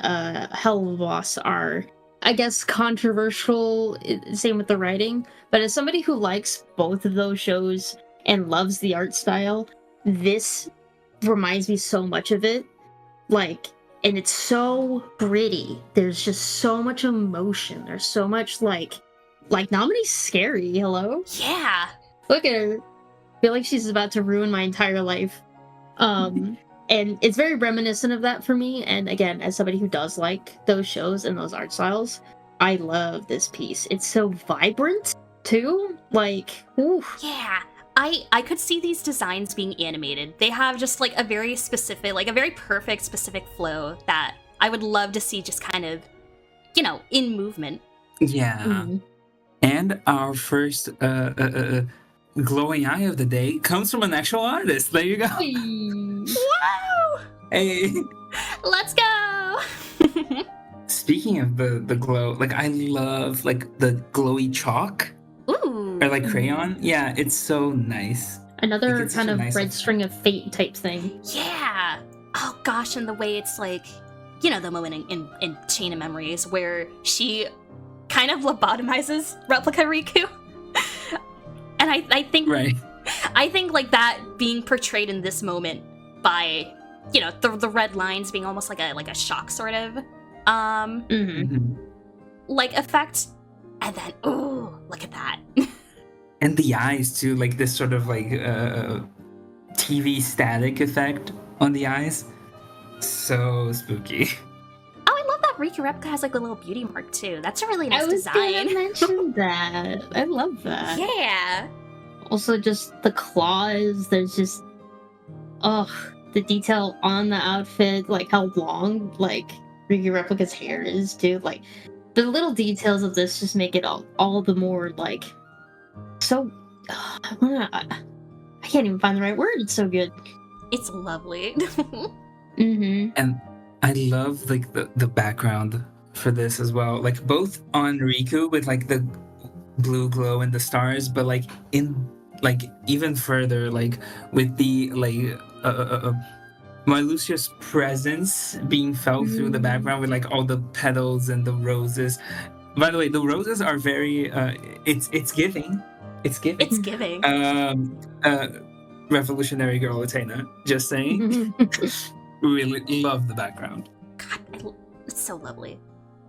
Hell of a Boss are, I guess, controversial, same with the writing, but as somebody who likes both of those shows and loves the art style, this reminds me so much of it. Like, and it's so pretty. There's just so much emotion. There's so much, like Naminé's scary, hello? Yeah. Look at her. I feel like she's about to ruin my entire life. And it's very reminiscent of that for me. And again, as somebody who does like those shows and those art styles, I love this piece. It's so vibrant, too. Like, ooh. Yeah. I could see these designs being animated. They have just like a very specific, like a very perfect specific flow that I would love to see just kind of, in movement. Yeah. Mm-hmm. And our first glowing eye of the day comes from an actual artist. There you go. Wow! Hey. Let's go! Speaking of the glow, like I love like the glowy chalk. Ooh. Or like crayon. Yeah, it's so nice. Another Like, it's kind such a of nice red effect. string of fate type thing. Yeah. Oh gosh, and the way it's like, the moment in Chain of Memories where she kind of lobotomizes Replica Riku. And I think Right. I think like that being portrayed in this moment by, the red lines being almost like a shock sort of Mm-hmm. like effect. And then, ooh, look at that. And the eyes too, like this sort of like TV static effect on the eyes. So spooky. Oh, I love that Riku Replica has like a little beauty mark too. That's a really nice I was design. gonna mention that. I love that. Yeah. Also, just the claws. There's just, the detail on the outfit, like how long, like Riku Replica's hair is, too. Like the little details of this just make it all the more like so. I can't even find the right word. It's so good. It's lovely. Mm-hmm. And I love like the background for this as well. Like both on Riku with like the blue glow and the stars, but like in like even further like with the like Marluxia's presence being felt through the background with like all the petals and the roses. By the way, the roses are very it's giving. It's giving. It's giving. Revolutionary Girl Athena. Just saying. Really love the background. God, it's so lovely.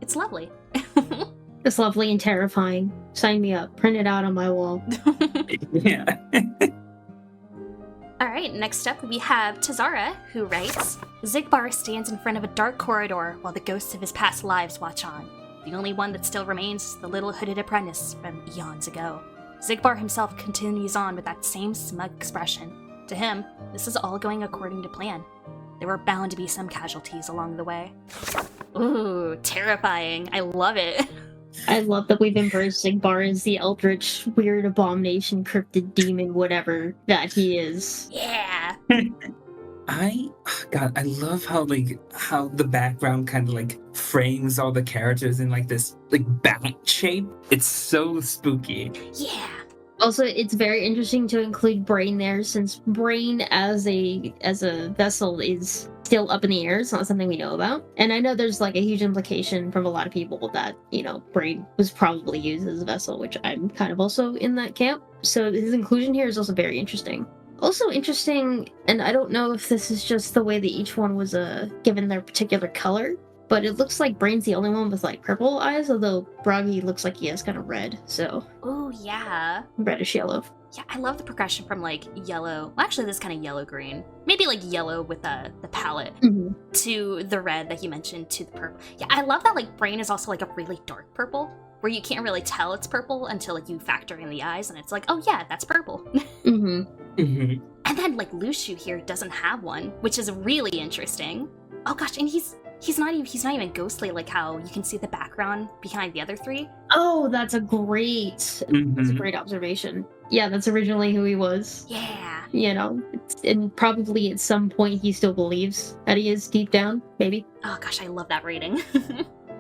It's lovely. It's lovely and terrifying. Sign me up. Print it out on my wall. Yeah. All right, next up we have Tazara, who writes, Xigbar stands in front of a dark corridor while the ghosts of his past lives watch on. The only one that still remains is the little hooded apprentice from eons ago. Xigbar himself continues on with that same smug expression. To him, This is all going according to plan. There were bound to be some casualties along the way. Ooh, terrifying. I love it. I love that we've embraced Xigbar as the eldritch, weird abomination, cryptid demon, whatever that he is. Yeah. I love how how the background kind of like frames all the characters in like this like bat shape. It's so spooky. Yeah. Also, it's very interesting to include Brain there, since Brain as a vessel is still up in the air. It's not something we know about. And I know there's like a huge implication from a lot of people that, Brain was probably used as a vessel, which I'm kind of also in that camp. So his inclusion here is also very interesting. Also interesting, and I don't know if this is just the way that each one was given their particular color, but it looks like Brain's the only one with like purple eyes, although Bragi looks like he has kind of red, so. Oh yeah. Reddish yellow. Yeah, I love the progression from like yellow. Well, actually, this is kind of yellow-green. Maybe like yellow with the palette to the red that you mentioned to the purple. Yeah, I love that like Brain is also like a really dark purple, where you can't really tell it's purple until like you factor in the eyes, and it's like, oh yeah, that's purple. And then like Lushu here doesn't have one, which is really interesting. Oh gosh, and he's not even ghostly like how you can see the background behind the other three. Oh, that's a great observation. Yeah, that's originally who he was. Yeah. And probably at some point he still believes that he is deep down, maybe. Oh gosh, I love that rating.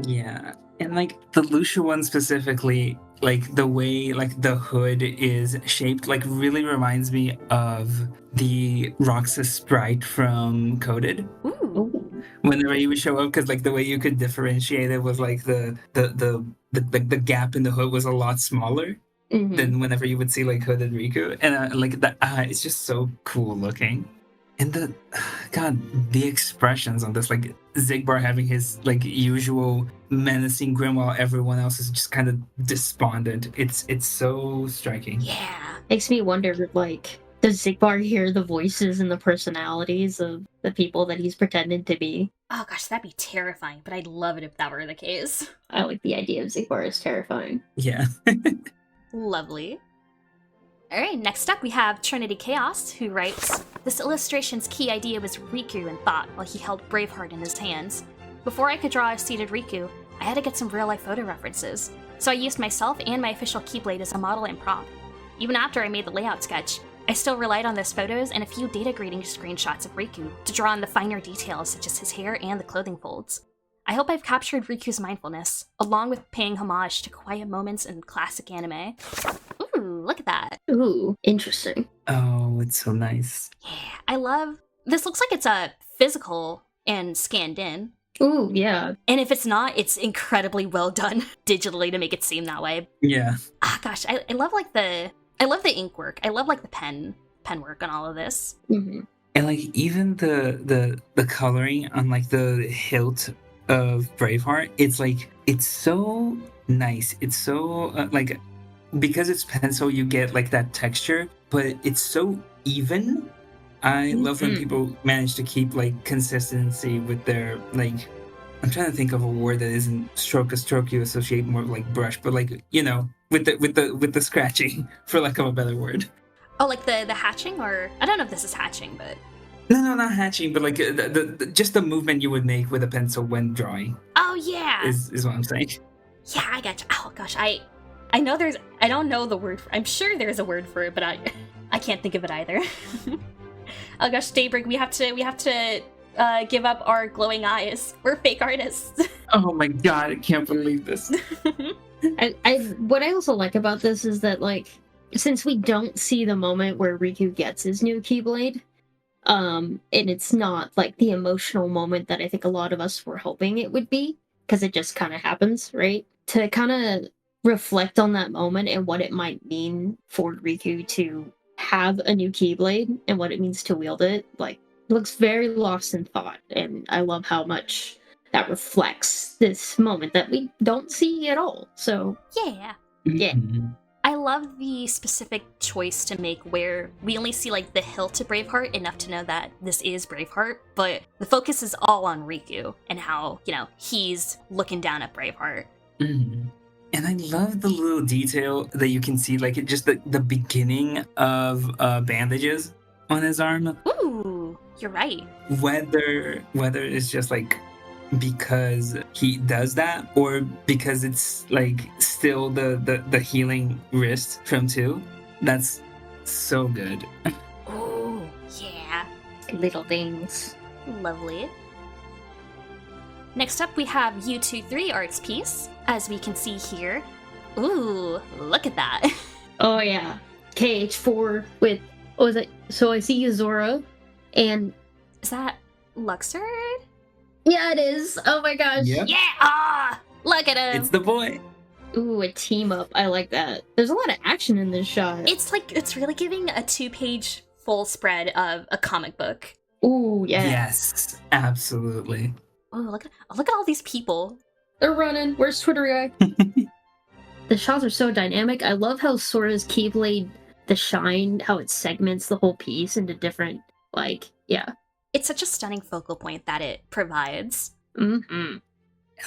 Yeah. And like the Lucia one specifically, like the way like the hood is shaped, like really reminds me of the Roxas sprite from Coded. Ooh. Whenever he would show up, because like the way you could differentiate it was like the gap in the hood was a lot smaller than whenever you would see like hooded Riku, and like the eye is just so cool looking. And the expressions on this, like Xigbar having his like usual menacing grin while everyone else is just kind of despondent. It's so striking. Yeah. Makes me wonder, like, does Xigbar hear the voices and the personalities of the people that he's pretended to be? Oh gosh, that'd be terrifying, but I'd love it if that were the case. I like the idea of Xigbar as terrifying. Yeah. Lovely. Alright, next up we have TrinityXaos, who writes, "This illustration's key idea was Riku in thought while he held Braveheart in his hands. Before I could draw a seated Riku, I had to get some real-life photo references, so I used myself and my official Keyblade as a model and prop. Even after I made the layout sketch, I still relied on those photos and a few data grading screenshots of Riku to draw in the finer details such as his hair and the clothing folds. I hope I've captured Riku's mindfulness, along with paying homage to quiet moments in classic anime." Ooh, look at that. Ooh, interesting. Oh, it's so nice. Yeah, I love... This looks like it's a physical and scanned in. Ooh, yeah. And if it's not, it's incredibly well done digitally to make it seem that way. Yeah. Ah, gosh, I love like the... I love the ink work. I love like the pen work on all of this. And like even the coloring on like the hilt of Braveheart, it's like it's so nice. It's so like, because it's pencil, you get like that texture, but it's so even. I love when people manage to keep like consistency with their like. I'm trying to think of a word that isn't stroke. A stroke you associate more like brush, but like with the scratching, for lack of a better word. Oh, like the hatching, or I don't know if this is hatching, but no, not hatching, but like the just the movement you would make with a pencil when drawing. Oh yeah, is what I'm saying. Yeah, I gotcha. Oh gosh, I know I don't know the word. I'm sure there's a word for it, but I can't think of it either. Oh gosh, Daybreak, we have to give up our glowing eyes. We're fake artists. Oh my god, I can't believe this. What I also like about this is that, like, since we don't see the moment where Riku gets his new Keyblade, and it's not like the emotional moment that I think a lot of us were hoping it would be, because it just kind of happens, right? To kind of reflect on that moment and what it might mean for Riku to have a new Keyblade and what it means to wield it, like, looks very lost in thought, and I love how much that reflects this moment that we don't see at all. So yeah. Mm-hmm. I love the specific choice to make where we only see like the hilt to Braveheart enough to know that this is Braveheart, but the focus is all on Riku and how, he's looking down at Braveheart. Mm-hmm. And I love the little detail that you can see, like just the beginning of bandages on his arm. Ooh, Ooh, you're right. Whether it's just like because he does that or because it's like still the healing wrist from 2. That's so good. Ooh, yeah. Little things. Lovely. Next up, we have U23 Arts piece, as we can see here. Ooh, look at that. Oh yeah, KH4 with what was it? So I see Yuzora, and Is that Luxord? yeah, it is. Oh my gosh. Yep. Yeah! Ah! Look at him! It's the boy. Ooh, a team up. I like that. There's a lot of action in this shot. It's really giving a 2-page full spread of a comic book. Ooh, yeah. Yes, absolutely. Oh, look at all these people. They're running. Where's Twitter guy? The shots are so dynamic. I love how Sora's Keyblade, the shine, how it segments the whole piece into different, like, yeah. It's such a stunning focal point that it provides. Mm-hmm.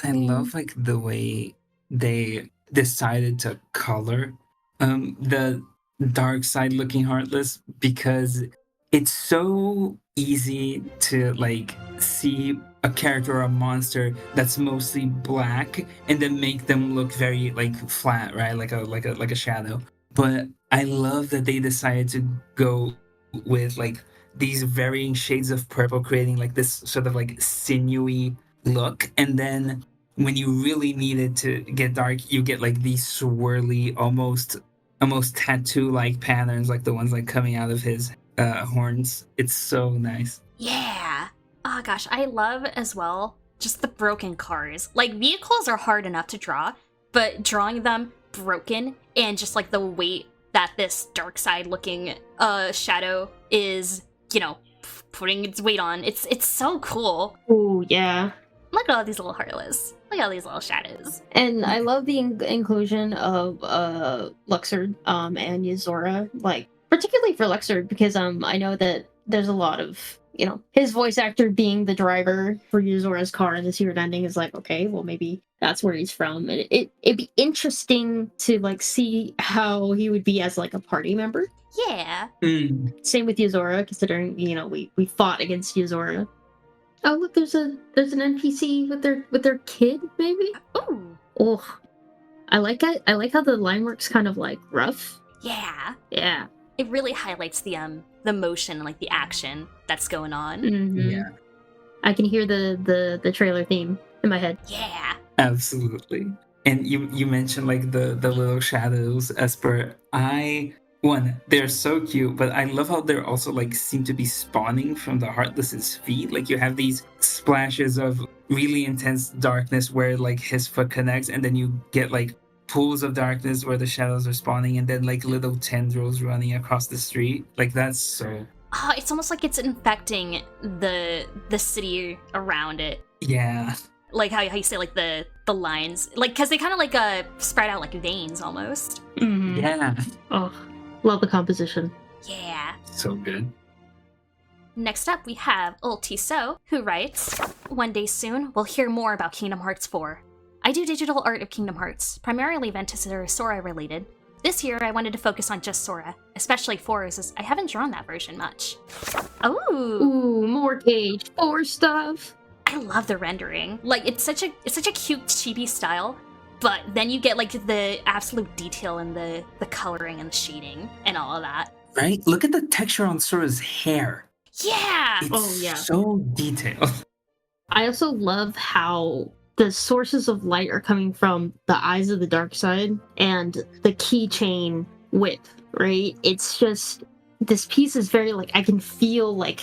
I love like the way they decided to color the dark side looking Heartless, because it's so easy to like see a character or a monster that's mostly black and then make them look very like flat, right? Like a shadow. But I love that they decided to go with like these varying shades of purple, creating like this sort of like sinewy look. And then when you really need it to get dark, you get like these swirly, almost tattoo-like patterns, like the ones like coming out of his horns. It's so nice. Yeah. Oh gosh, I love as well just the broken cars. Like, vehicles are hard enough to draw, but drawing them broken and just like the weight that this dark side looking shadow is, you know, putting its weight on. It's so cool. Ooh, yeah. Look at all these little Heartless. Look at all these little shadows. And I love the inclusion of Luxord and Yuzora, like particularly for Luxord, because I know that there's a lot of, you know, his voice actor being the driver for Yuzora's car in the secret ending is like, okay, well maybe that's where he's from. And it'd be interesting to like see how he would be as like a party member. Yeah. Same with Yuzora, considering, you know, we fought against Yuzora. Oh look, there's an NPC with their kid, maybe? Ooh. Oh, I like it. I like how the line work's kind of like rough. Yeah. Yeah. It really highlights the motion, like the action that's going on. Mm-hmm. Yeah, I can hear the trailer theme in my head. Yeah. absolutely. And you mentioned like the little shadows, Espurr. They're so cute, but I love how they're also like seem to be spawning from the Heartless's feet. Like you have these splashes of really intense darkness where like his foot connects, and then you get like pools of darkness where the shadows are spawning, and then like little tendrils running across the street. Like that's so... It's almost like it's infecting the city around it. Yeah. Like how you say like the lines, like because they kind of like spread out like veins almost. Mm-hmm. Yeah. Oh, love the composition. Yeah. So good. Next up, we have UltySo, who writes, "One day soon, we'll hear more about Kingdom Hearts 4. I do digital art of Kingdom Hearts, primarily Ventus or Sora related. This year, I wanted to focus on just Sora, especially 4, as I haven't drawn that version much." Ooh, Ooh, more Cage 4 stuff. I love the rendering. Like it's such a cute chibi style, but then you get like the absolute detail in the coloring and the shading and all of that. Right? Look at the texture on Sora's hair. Yeah. It's Oh, yeah. so detailed. I also love how the sources of light are coming from the eyes of the dark side and the keychain whip, right? It's just, this piece is very like, I can feel like,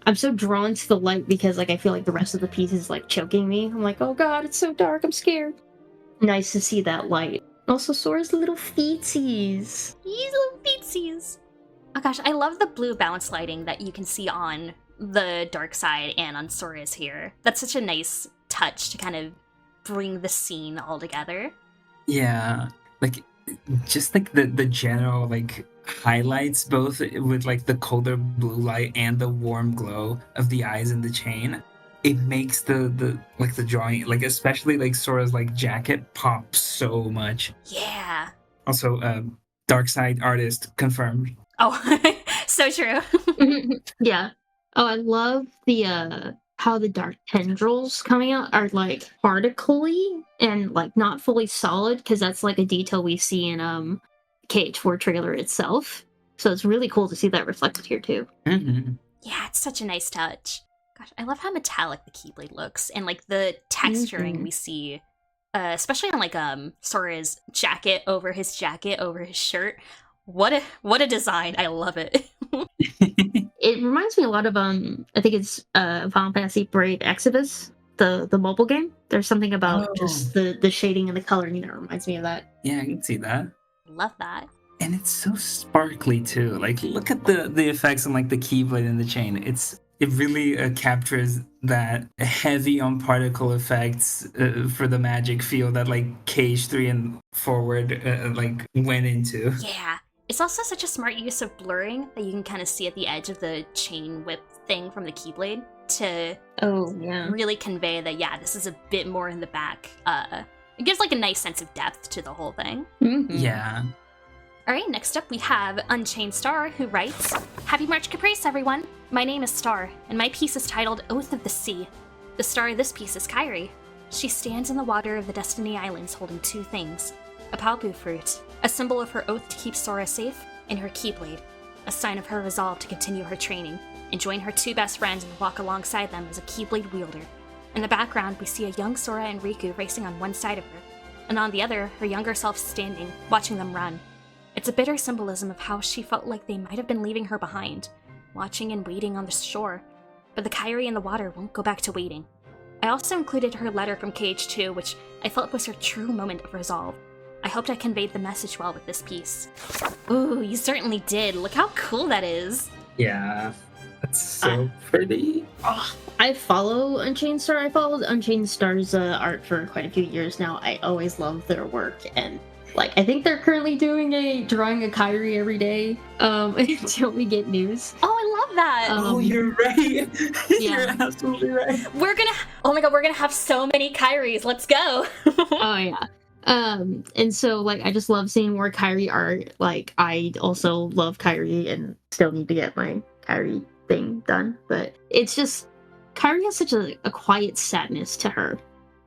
I'm so drawn to the light because like I feel like the rest of the piece is like choking me. I'm like, oh god, it's so dark, I'm scared. Nice to see that light. Also, Sora's little feetsies. These little feetsies. Oh gosh, I love the blue bounce lighting that you can see on the dark side and on Sora's here. That's such a nice touch to kind of bring the scene all together. Yeah. Like, just like the general like highlights, both with like the colder blue light and the warm glow of the eyes and the chain. It makes the like the drawing, like especially like Sora's like jacket, pop so much. Yeah. Also, dark side artist confirmed. Oh, so true. Yeah. Oh, I love the how the dark tendrils coming out are like particly and like not fully solid, because that's like a detail we see in KH4 trailer itself. So it's really cool to see that reflected here too. Mm-hmm. Yeah, it's such a nice touch. Gosh, I love how metallic the Keyblade looks, and like the texturing we see, especially on like Sora's jacket over his shirt. What a design! I love it. It reminds me a lot of I think it's Final Fantasy Brave Exodus, the mobile game. There's something about just the shading and the coloring that reminds me of that. Yeah, I can see that. Love that. And it's so sparkly too. Like, look at the effects on like the Keyblade and the chain. It really captures that heavy on particle effects for the magic feel that like KH3 and forward like went into. Yeah. It's also such a smart use of blurring that you can kind of see at the edge of the chain whip thing from the Keyblade to really convey that, yeah, this is a bit more in the back. It gives like a nice sense of depth to the whole thing. Mm-hmm. Yeah. All right, next up we have UnchainedStar, who writes, "Happy March Caprice, everyone! My name is Star, and my piece is titled Oath of the Sea. The star of this piece is Kairi. She stands in the water of the Destiny Islands holding two things. A pInkblue fruit, a symbol of her oath to keep Sora safe, and her Keyblade, a sign of her resolve to continue her training, and join her two best friends and walk alongside them as a Keyblade wielder. In the background, we see a young Sora and Riku racing on one side of her, and on the other, her younger self standing, watching them run. It's a bitter symbolism of how she felt like they might have been leaving her behind, watching and waiting on the shore, but the Kairi in the water won't go back to waiting. I also included her letter from KH2, which I felt was her true moment of resolve. I hoped I conveyed the message well with this piece." Ooh, you certainly did. Look how cool that is. Yeah. That's so pretty. I follow UnchainedStar. I followed UnchainedStar's art for quite a few years now. I always love their work, and like I think they're currently drawing a Kairi every day until we get news. Oh, I love that. Oh, you're right. You're absolutely right. Oh my god, we're gonna have so many Kairis. Let's go. Oh yeah. And so like I just love seeing more Kairi art. Like I also love Kairi and still need to get my Kairi thing done, but it's just Kairi has such a quiet sadness to her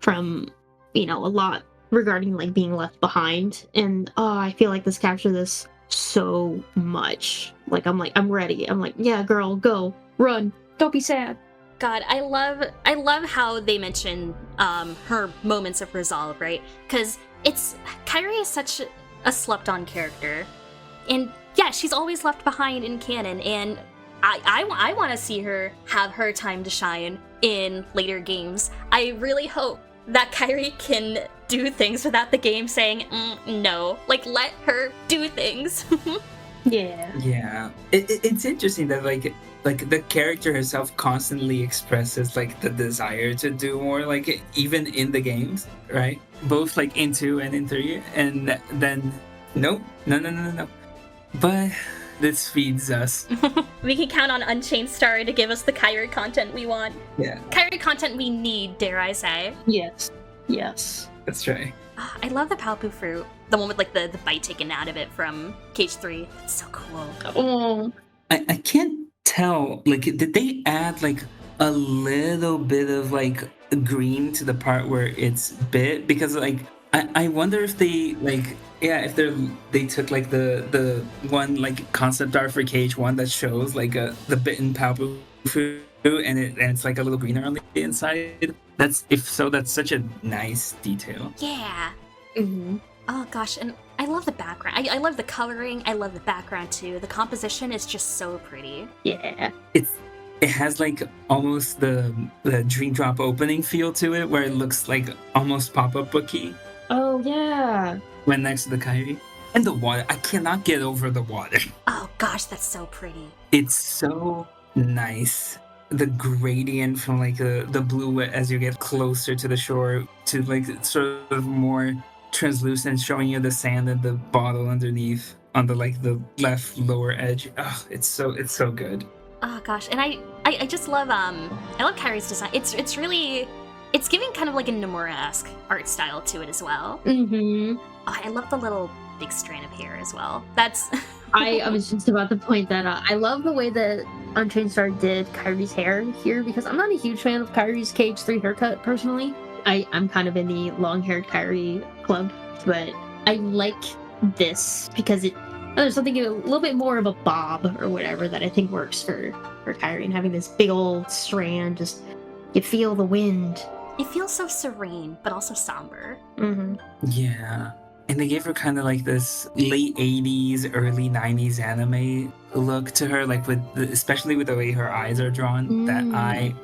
from, you know, a lot regarding like being left behind, and I feel like this captured this so much. I'm ready. I'm like, yeah, girl, go run, don't be sad. God, I love how they mention her moments of resolve, right? Because Kairi is such a slept-on character, and yeah, she's always left behind in canon, and I want to see her have her time to shine in later games. I really hope that Kairi can do things without the game saying no. Like, let her do things. Yeah. It's interesting that like the character herself constantly expresses like the desire to do more, like even in the games, right? Both like in 2 and in 3, and then no. But this feeds us. We can count on UnchainedStar to give us the Kairi content we want. Yeah. Kairi content we need, dare I say. Yes. That's right. I love the pInkblue fruit. The one with like the bite taken out of it from KH3. It's so cool. Oh. I can't tell, like, did they add like a little bit of like green to the part where it's bit? Because like I wonder if they like if they took like the one like concept art for KH1 that shows like the bitten pInkblue fruit and it's like a little greener on the inside. That's such a nice detail. Yeah. Mm-hmm. Oh gosh, and I love the background. I love the coloring. I love the background too. The composition is just so pretty. Yeah. It has like almost the Dream Drop opening feel to it, where it looks like almost pop-up booky. Oh yeah. When next to the Kairi. And the water. I cannot get over the water. Oh gosh, that's so pretty. It's so nice. The gradient from like the blue as you get closer to the shore to like sort of more translucent, showing you the sand and the bottle underneath on the like the left lower edge. Oh, it's so good. Oh gosh, and I just love I love Kairi's design. It's giving kind of like a Nomura-esque art style to it as well. Mm-hmm. Oh, I love the little big strand of hair as well. That's I was just about to point that out. I love the way that UnchainedStar did Kyrie's hair here because I'm not a huge fan of Kyrie's KH3 haircut personally. I'm kind of in the long-haired Kyrie club, but I like this because there's something a little bit more of a bob or whatever that I think works for Kyrie, and having this big old strand, just you feel the wind. It feels so serene, but also somber. Mm-hmm. Yeah. And they gave her kind of like this late 80s, early 90s anime look to her, like especially with the way her eyes are drawn, that I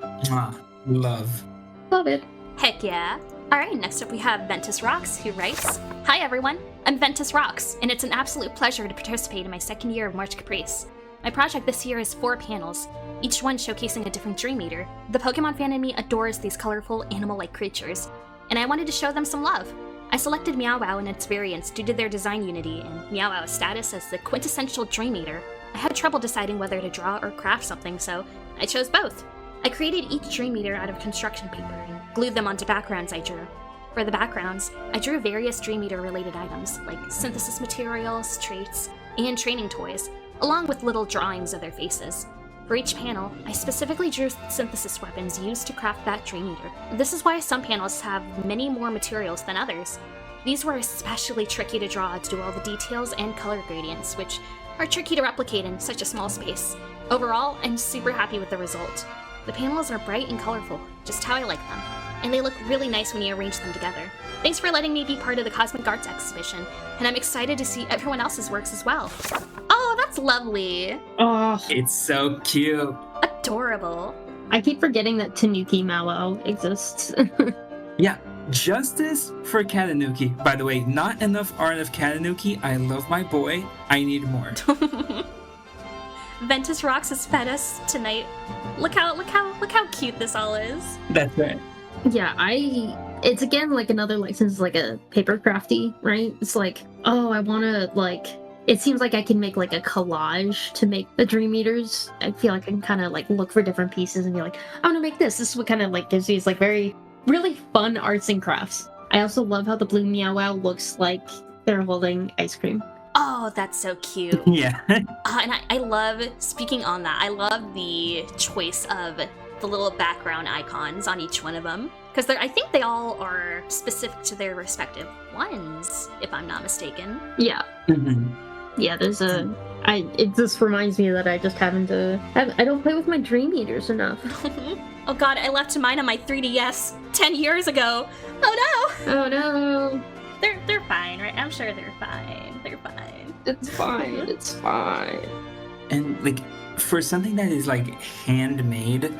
love. Love it. Heck yeah. Alright, next up we have Ventus Rocks, who writes, "Hi everyone, I'm Ventus Rocks, and it's an absolute pleasure to participate in my second year of March Caprice. My project this year is 4 panels, each one showcasing a different dream eater. The Pokemon fan in me adores these colorful, animal-like creatures, and I wanted to show them some love. I selected Meow Wow and its variants due to their design unity and Meow Wow's status as the quintessential dream eater. I had trouble deciding whether to draw or craft something, so I chose both. I created each dream eater out of construction paper and glued them onto backgrounds I drew. For the backgrounds, I drew various dream eater related items, like synthesis materials, traits, and training toys, along with little drawings of their faces. For each panel, I specifically drew synthesis weapons used to craft that dream eater. This is why some panels have many more materials than others. These were especially tricky to draw due to all the details and color gradients, which are tricky to replicate in such a small space. Overall, I'm super happy with the result. The panels are bright and colorful, just how I like them, and they look really nice when you arrange them together. Thanks for letting me be part of the Cosmic Arts exhibition, and I'm excited to see everyone else's works as well." Oh, that's lovely. Oh, It's so cute. Adorable. I keep forgetting that Tanuki Mallow exists. Yeah, justice for Katanuki. By the way, not enough art of Katanuki. I love my boy. I need more. Ventus Rocks has fed us tonight. Look how cute this all is. That's right. Yeah, it's again like another license, like a paper crafty, right? It's like, oh, I want to like, it seems like I can make like a collage to make the dream eaters. I feel like I can kind of like look for different pieces and be like, I want to make this. This is what kind of like gives these like very, really fun arts and crafts. I also love how the blue Meow Wow looks like they're holding ice cream. Oh, that's so cute. Yeah. And I love, speaking on that, I love the choice of the little background icons on each one of them. Because I think they all are specific to their respective ones, if I'm not mistaken. Yeah. Mhm. Yeah, there's it just reminds me that I just I don't play with my dream eaters enough. Oh god, I left mine on my 3DS 10 years ago. Oh no! Oh no. They're fine, right? I'm sure they're fine. They're fine. It's fine. It's fine. And like for something that is like handmade,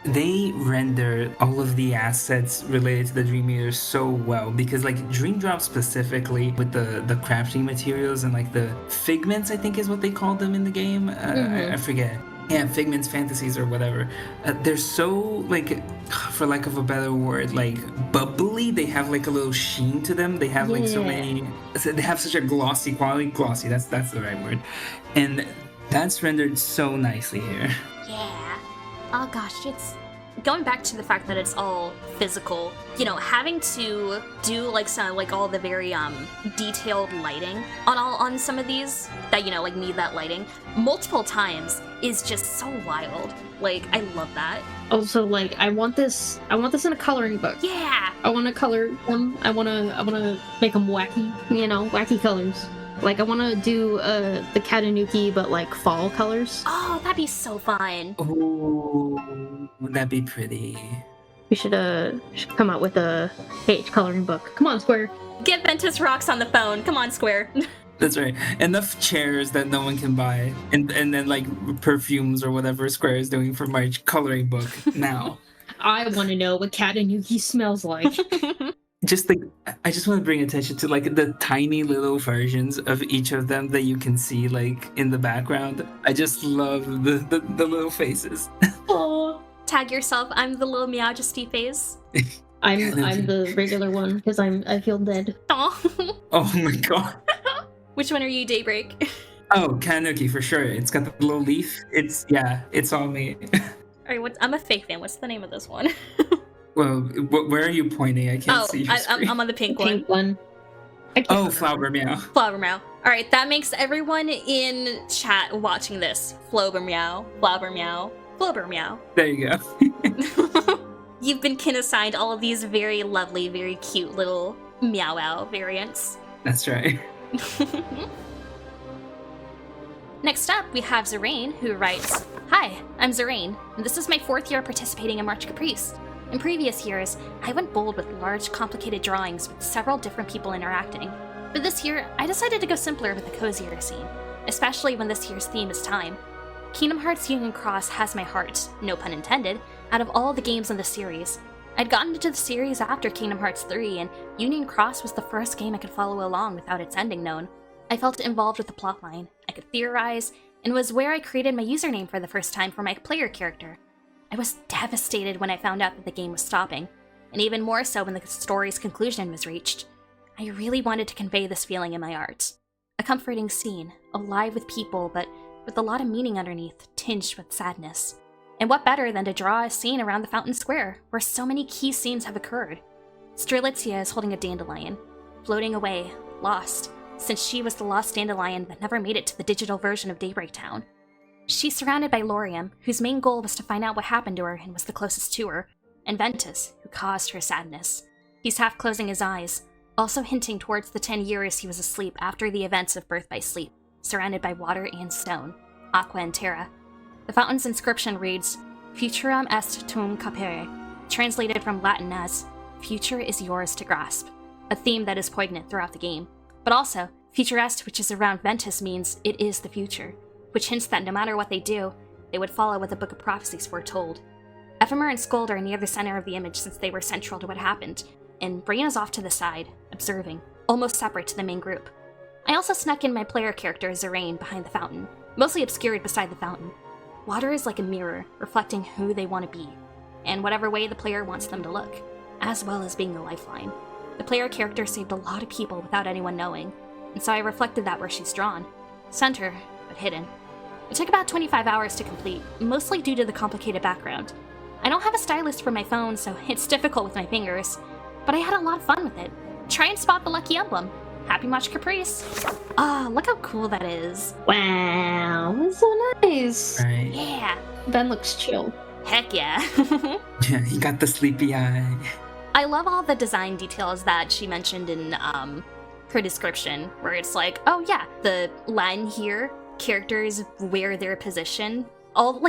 they render all of the assets related to the Dream Eater so well, because like Dream Drop specifically with the crafting materials and like the figments, I think is what they call them in the game. I forget. Yeah, figments, fantasies, or whatever. They're so like, for lack of a better word, like bubbly. They have like a little sheen to them. They have like so many. They have such a glossy quality. Glossy. That's the right word. And that's rendered so nicely here. Yeah. Oh gosh, it's going back to the fact that it's all physical. You know, having to do like some like all the very detailed lighting on some of these that like need that lighting multiple times is just so wild. Like I love that. Also, like I want this in a coloring book. Yeah. I want to color them. I want to make them wacky. Wacky colors. Like I want to do the Katanuki, but like fall colors. Oh, that'd be so fun. Oh, that'd be pretty. We should come out with a page coloring book. Come on, Square. Get Ventus Rocks on the phone. Come on, Square. That's right. Enough chairs that no one can buy, and then like perfumes or whatever Square is doing for March coloring book now. I want to know what Katanuki smells like. Just like I just want to bring attention to like the tiny little versions of each of them that you can see like in the background. I just love the little faces. Aww. Tag yourself. I'm the little Meowjesty face. I'm the regular one because I feel dead. Aw. Oh my god. Which one are you, Daybreak? Oh, Katanuki for sure. It's got the little leaf. It's all me. Alright, I'm a fake fan. What's the name of this one? Well, where are you pointing? I can't see your screen. I'm on the pink one. Pink one. I can't Oh, remember. Flower Meow. Flower meow. All right, that makes everyone in chat watching this Flower meow, Flower meow, Flower meow. There you go. You've been kin assigned all of these very lovely, very cute little meow wow variants. That's right. Next up, we have Xerayn, who writes, "Hi, I'm Xerayn, and this is my 4th year participating in March Caprice. In previous years, I went bold with large, complicated drawings with several different people interacting. But this year, I decided to go simpler with a cozier scene, especially when this year's theme is time. Kingdom Hearts Union Cross has my heart, no pun intended, out of all the games in the series. I'd gotten into the series after Kingdom Hearts 3, and Union Cross was the first game I could follow along without its ending known. I felt involved with the plotline, I could theorize, and was where I created my username for the first time for my player character. I was devastated when I found out that the game was stopping, and even more so when the story's conclusion was reached. I really wanted to convey this feeling in my art. A comforting scene, alive with people, but with a lot of meaning underneath, tinged with sadness. And what better than to draw a scene around the Fountain Square, where so many key scenes have occurred. Strelitzia is holding a dandelion, floating away, lost, since she was the lost dandelion that never made it to the digital version of Daybreak Town. She's surrounded by Lorium, whose main goal was to find out what happened to her and was the closest to her, and Ventus, who caused her sadness. He's half closing his eyes, also hinting towards the 10 years he was asleep after the events of Birth by Sleep, surrounded by water and stone, aqua and terra. The fountain's inscription reads, Futurum est tum capere, translated from Latin as, future is yours to grasp, a theme that is poignant throughout the game. But also, future est, which is around Ventus, means it is the future, which hints that no matter what they do, they would follow what the Book of Prophecies foretold. Ephemer and Scold are near the center of the image since they were central to what happened, and Brain is off to the side, observing, almost separate to the main group. I also snuck in my player character Xerayn behind the fountain, mostly obscured beside the fountain. Water is like a mirror, reflecting who they want to be, and whatever way the player wants them to look, as well as being a lifeline. The player character saved a lot of people without anyone knowing, and so I reflected that where she's drawn. Center, but hidden. It took about 25 hours to complete, mostly due to the complicated background. I don't have a stylus for my phone, so it's difficult with my fingers, but I had a lot of fun with it. Try and spot the lucky emblem. Happy March Caprice. Ah, look how cool that is. Wow, that's so nice. Right. Yeah. Ben looks chill. Heck yeah. Yeah, he got the sleepy eye. I love all the design details that she mentioned in her description, where it's like, oh yeah, the Latin here, characters wear their position,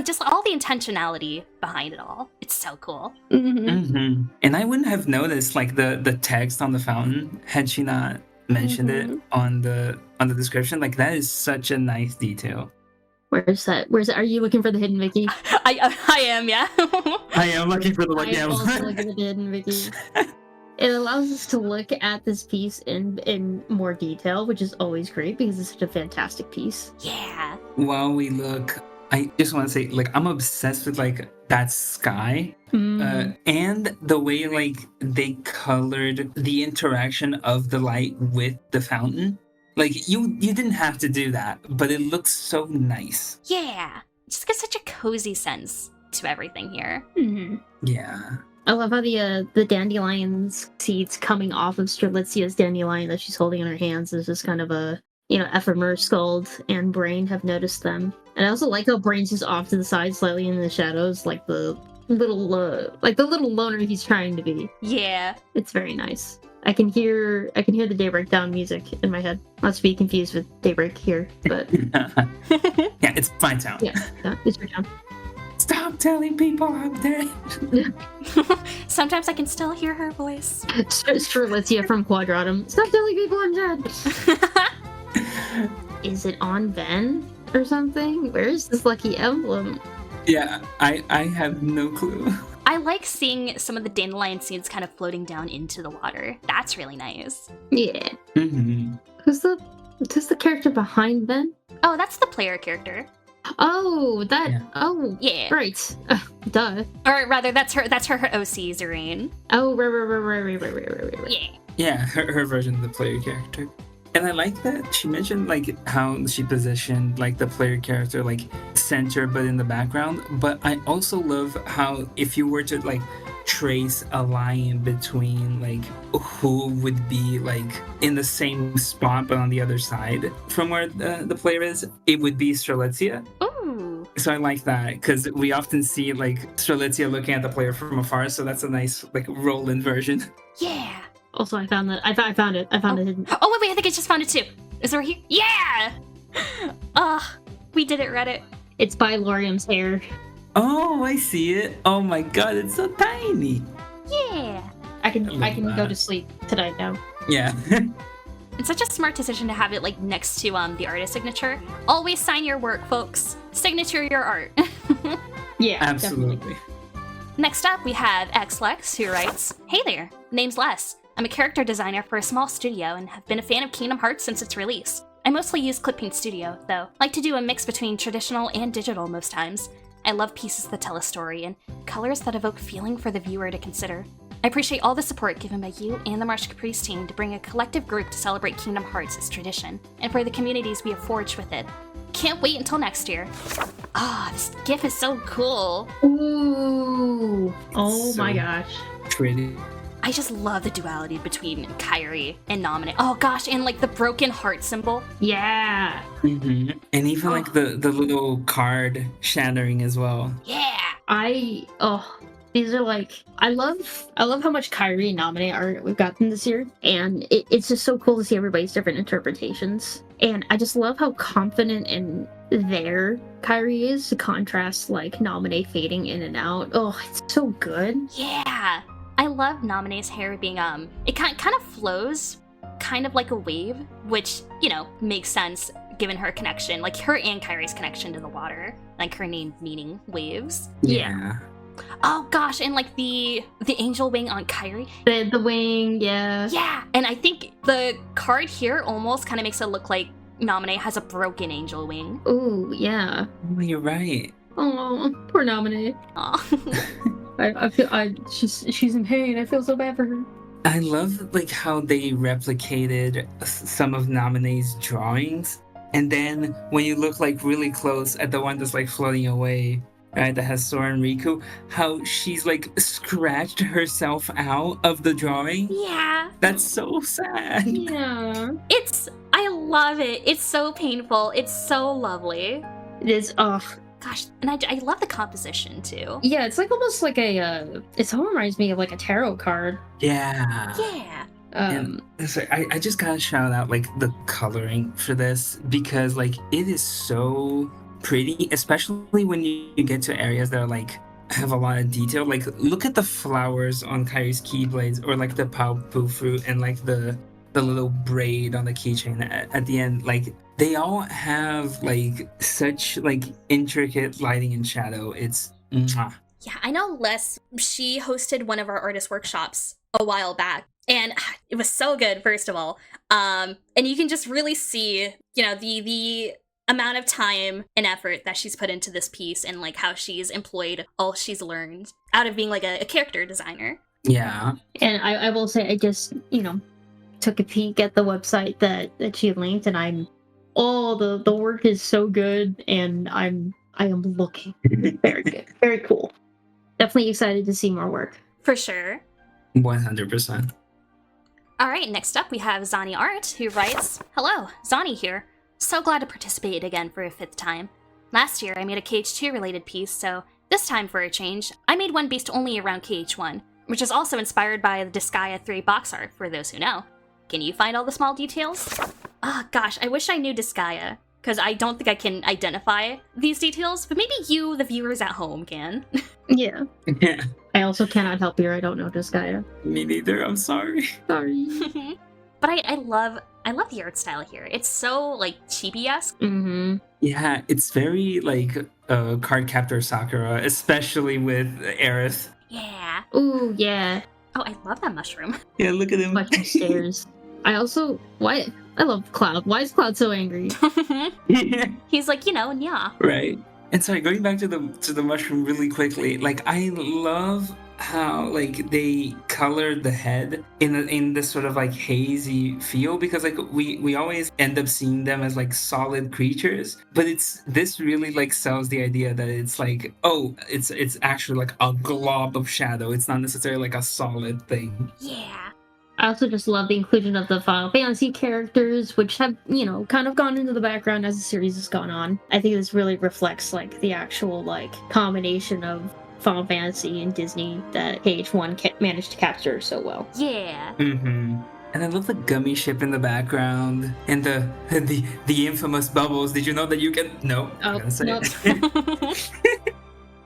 just all the intentionality behind it all. It's so cool. Mm-hmm. And I wouldn't have noticed like the text on the fountain had she not mentioned it on the description. Like that is such a nice detail. Where's that? Are you looking for the hidden Vicky? I am, yeah. I am looking for the I lucky am also emblem. looking at the hidden Vicky. It allows us to look at this piece in more detail, which is always great because it's such a fantastic piece. Yeah. While we look, I just want to say, like, I'm obsessed with like that sky and the way like they colored the interaction of the light with the fountain. Like you didn't have to do that, but it looks so nice. Yeah. It just gives such a cozy sense to everything here. Yeah. I love how the dandelion's seeds coming off of Strelitzia's dandelion that she's holding in her hands is just kind of a, Ephemer, Scald, and Brain have noticed them. And I also like how Brain's just off to the side slightly in the shadows, like the little loner he's trying to be. Yeah. It's very nice. I can hear the Daybreak Down music in my head. Not to be confused with Daybreak here, but Yeah, it's my town. yeah, it's your town. Stop telling people I'm dead. Sometimes I can still hear her voice. Strelitzia from Quadratum. Stop telling people I'm dead. Is it on Ben or something? Where is this lucky emblem? Yeah, I have no clue. I like seeing some of the dandelion seeds kind of floating down into the water. That's really nice. Yeah. Mm-hmm. Who's the character behind Ben? Oh, that's the player character. Oh, that. Yeah. Oh, Yeah. right. Duh. Or rather, that's her OC, Xerayn. Oh, right. Yeah. Yeah, her version of the player character. And I like that she mentioned like how she positioned like the player character like center but in the background. But I also love how if you were to like trace a line between like who would be like in the same spot but on the other side from where the player is, it would be Strelitzia. Ooh. So I like that because we often see like Strelitzia looking at the player from afar, so that's a nice like roll-in version. Yeah. Also, I found that. I found it. I found it. Oh, wait, I think I just found it too. Is it right here? Yeah! We did it, Reddit. It's by Lorium's hair. Oh, I see it. Oh my god, it's so tiny. Yeah. I can love go that. to sleep tonight now. Yeah. It's such a smart decision to have it like next to the artist signature. Always sign your work, folks. Signature your art. Yeah, Absolutely. definitely. Next up, we have XLEHX, who writes, "Hey there, name's Les. I'm a character designer for a small studio and have been a fan of Kingdom Hearts since its release. I mostly use Clipping Studio, though. Like to do a mix between traditional and digital most times. I love pieces that tell a story and colors that evoke feeling for the viewer to consider. I appreciate all the support given by you and the March Caprice team to bring a collective group to celebrate Kingdom Hearts as tradition, and for the communities we have forged with it. Can't wait until next year." This GIF is so cool. Ooh. Oh So my gosh. Pretty. I just love the duality between Kyrie and Nominate. Oh gosh, and like the broken heart symbol. Yeah. And even like the little card shattering as well. Yeah. These are like I love how much Kyrie nominate art we've gotten this year, and it's just so cool to see everybody's different interpretations. And I just love how confident in their Kyrie is to contrast like nominate fading in and out. Oh, it's so good. Yeah. I love Nominee's hair being it kind of flows kind of like a wave, which, you know, makes sense given her connection, like her and Kyrie's connection to the water, like her name meaning waves. Yeah. Oh gosh, and like the angel wing on Kyrie. The wing, yeah. Yeah, and I think the card here almost kind of makes it look like Nominee has a broken angel wing. Ooh, yeah. Oh, you're right. Oh, poor nominee. Aw. She's in pain. I feel so bad for her. I love like how they replicated some of Nominee's drawings, and then when you look like really close at the one that's like floating away, right, that has Sora and Riku, how she's like scratched herself out of the drawing. Yeah. That's so sad. Yeah. I love it. It's so painful. It's so lovely. It is. Gosh, and I love the composition too. Yeah, it's like almost like a. It almost reminds me of like a tarot card. Yeah. Yeah. And so I just gotta shout out like the coloring for this, because like it is so pretty, especially when you get to areas that are like have a lot of detail. Like look at the flowers on Kyrie's keyblades, or like the Pao-Poo fruit, and like the little braid on the keychain at the end. Like they all have like such like intricate lighting and shadow. It's mwah. Yeah, I know Les, she hosted one of our artist workshops a while back, and it was so good, first of all. And you can just really see, you know, the amount of time and effort that she's put into this piece, and like how she's employed all she's learned out of being like a character designer. Yeah. And I will say, I just took a peek at the website that she linked, and the work is so good, and I am looking very good, very cool. Definitely excited to see more work. For sure. 100%. All right, next up we have XohnyArt, who writes, "Hello, Xoni here. So glad to participate again for a 5th time. Last year I made a KH2 related piece, so this time for a change, I made one based only around KH1, which is also inspired by the Disgaea 3 box art, for those who know. Can you find all the small details?" Gosh, I wish I knew Disgaea, because I don't think I can identify these details, but maybe you, the viewers at home, can. Yeah. Yeah. I also cannot help you. I don't know Disgaea. Me neither. I'm sorry. Sorry. But I love the art style here. It's so like chibi-esque. Mm-hmm. Yeah, it's very like Card Captor Sakura, especially with Aerith. Yeah. Ooh, yeah. Oh, I love that mushroom. Yeah, look at him. Mushroom stairs. I love Cloud. Why is Cloud so angry? Yeah. He's like, yeah. Right. And sorry, going back to the mushroom really quickly, like I love how like they colored the head in this sort of like hazy feel, because like we always end up seeing them as like solid creatures, but this really like sells the idea that it's like, oh, it's actually like a glob of shadow. It's not necessarily like a solid thing. Yeah. I also just love the inclusion of the Final Fantasy characters, which have, you know, kind of gone into the background as the series has gone on. I think this really reflects, like, the actual, like, combination of Final Fantasy and Disney that KH1 managed to capture so well. Yeah. Mm-hmm. And I love the gummy ship in the background and the infamous bubbles. Did you know that you can? No, I'm gonna say nope. it.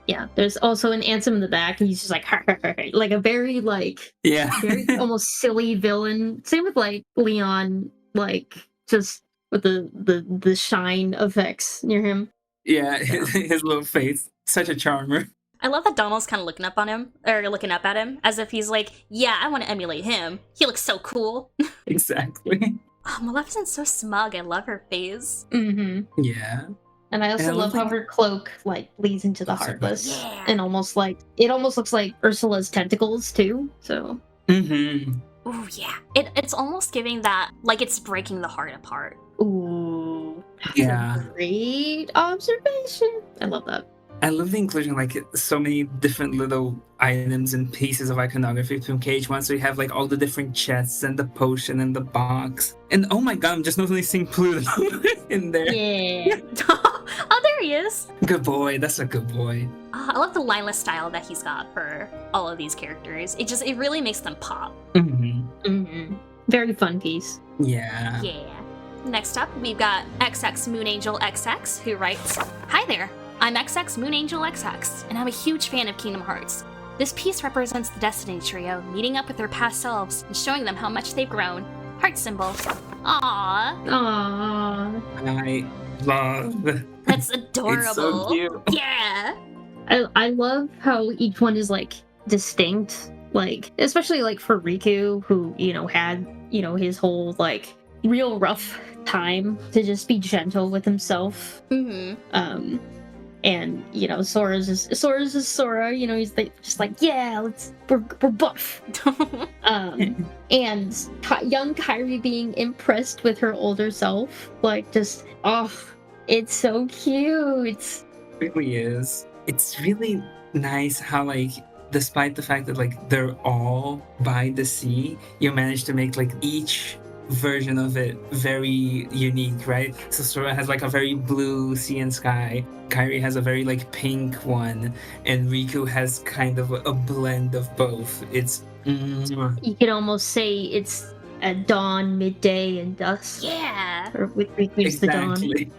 Yeah, there's also an Ansem in the back, and he's just like, like a very, like, Yeah, very almost silly villain. Same with, like, Leon, like, just with the shine effects near him. yeah, his little face, such a charmer. I love that Donald's kind of looking up at him, as if he's like, yeah, I want to emulate him. He looks so cool. Exactly. Oh, Maleficent's so smug. I love her face. Mm-hmm. Yeah. And I also love how her cloak, like, leads into the Heartless. Yeah. And almost looks like Ursula's tentacles, too, so. Mm-hmm. Ooh, yeah. It's almost giving that, like, it's breaking the heart apart. Ooh. That's Yeah. a great observation. I love that. I love the inclusion, like, so many different little items and pieces of iconography from KH1. So you have, like, all the different chests and the potion and the box. And oh my god, I'm just not only seeing Pluto in there. Yeah. Oh, there he is. Good boy, that's a good boy. I love the lineless style that he's got for all of these characters. It really makes them pop. Mm-hmm. Mm-hmm. Very fun piece. Yeah. Yeah. Next up, we've got Xxmoonangelxx, who writes, "Hi there. I'm Xxmoonangelxx, and I'm a huge fan of Kingdom Hearts. This piece represents the Destiny Trio meeting up with their past selves and showing them how much they've grown. Heart symbol. Aww. Aww. I love. That's adorable. It's so cute. Yeah. I love how each one is, like, distinct. Like, especially, like, for Riku, who, you know, had, you know, his whole, like, real rough time to just be gentle with himself. Mm-hmm. And, you know, Sora's just Sora, you know, he's like, just like, yeah, we're buff. And young Kairi being impressed with her older self, like, just, oh, it's so cute. It really is. It's really nice how, like, despite the fact that, like, they're all by the sea, you manage to make, like, each version of it very unique, right? So Sora has, like, a very blue sea and sky. Kairi has a very, like, pink one, and Riku has kind of a blend of both. It's You could almost say it's at dawn, midday, and dusk. Yeah. Or with Riku's the dawn. exactly.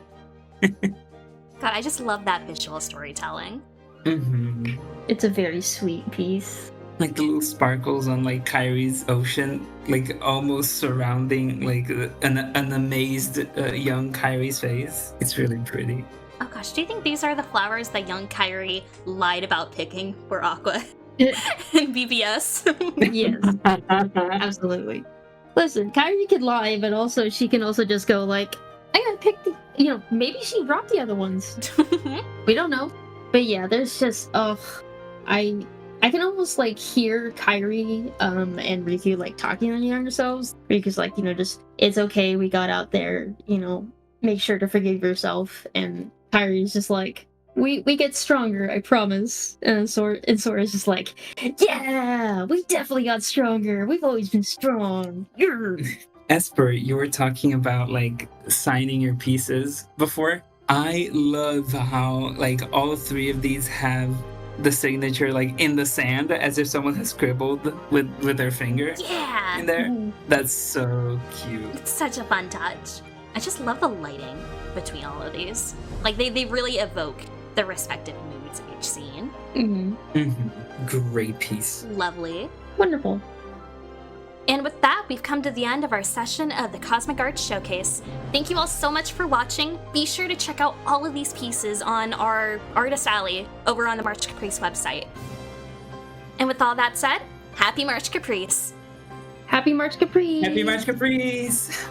God, I just love that visual storytelling. Mm-hmm. It's a very sweet piece. Like the little sparkles on, like, Kairi's ocean, like, almost surrounding, like, an amazed young Kairi's face. It's really pretty. Oh gosh, do you think these are the flowers that young Kairi lied about picking for Aqua in BBS? Yes, absolutely. Listen, Kairi could lie, but also she can also just go like, I gotta pick the, you know, maybe she brought the other ones. We don't know. But yeah, there's just, I can almost, like, hear Kairi and Riku, like, talking on your yourselves. Riku's like, you know, just, it's okay, we got out there, you know, make sure to forgive yourself. And Kairi's just like, we get stronger, I promise. And Sora's just like, yeah, we definitely got stronger. We've always been strong. Espurr, you were talking about, like, signing your pieces before. I love how, like, all three of these have the signature, like, in the sand, as if someone has scribbled with their finger Yeah. in there. Mhm. That's so cute. It's such a fun touch. I just love the lighting between all of these. Like, they really evoke the respective moods of each scene. Mm-hmm. Great piece. Lovely. Wonderful. And with that, we've come to the end of our session of the Cosmic Arts Showcase. Thank you all so much for watching. Be sure to check out all of these pieces on our Artist Alley over on the March Caprice website. And with all that said, happy March Caprice! Happy March Caprice! Happy March Caprice!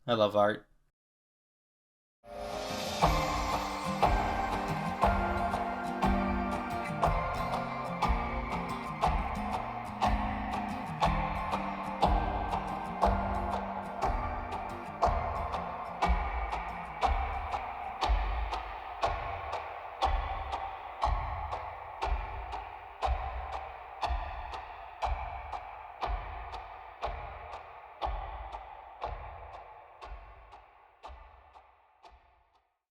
I love art.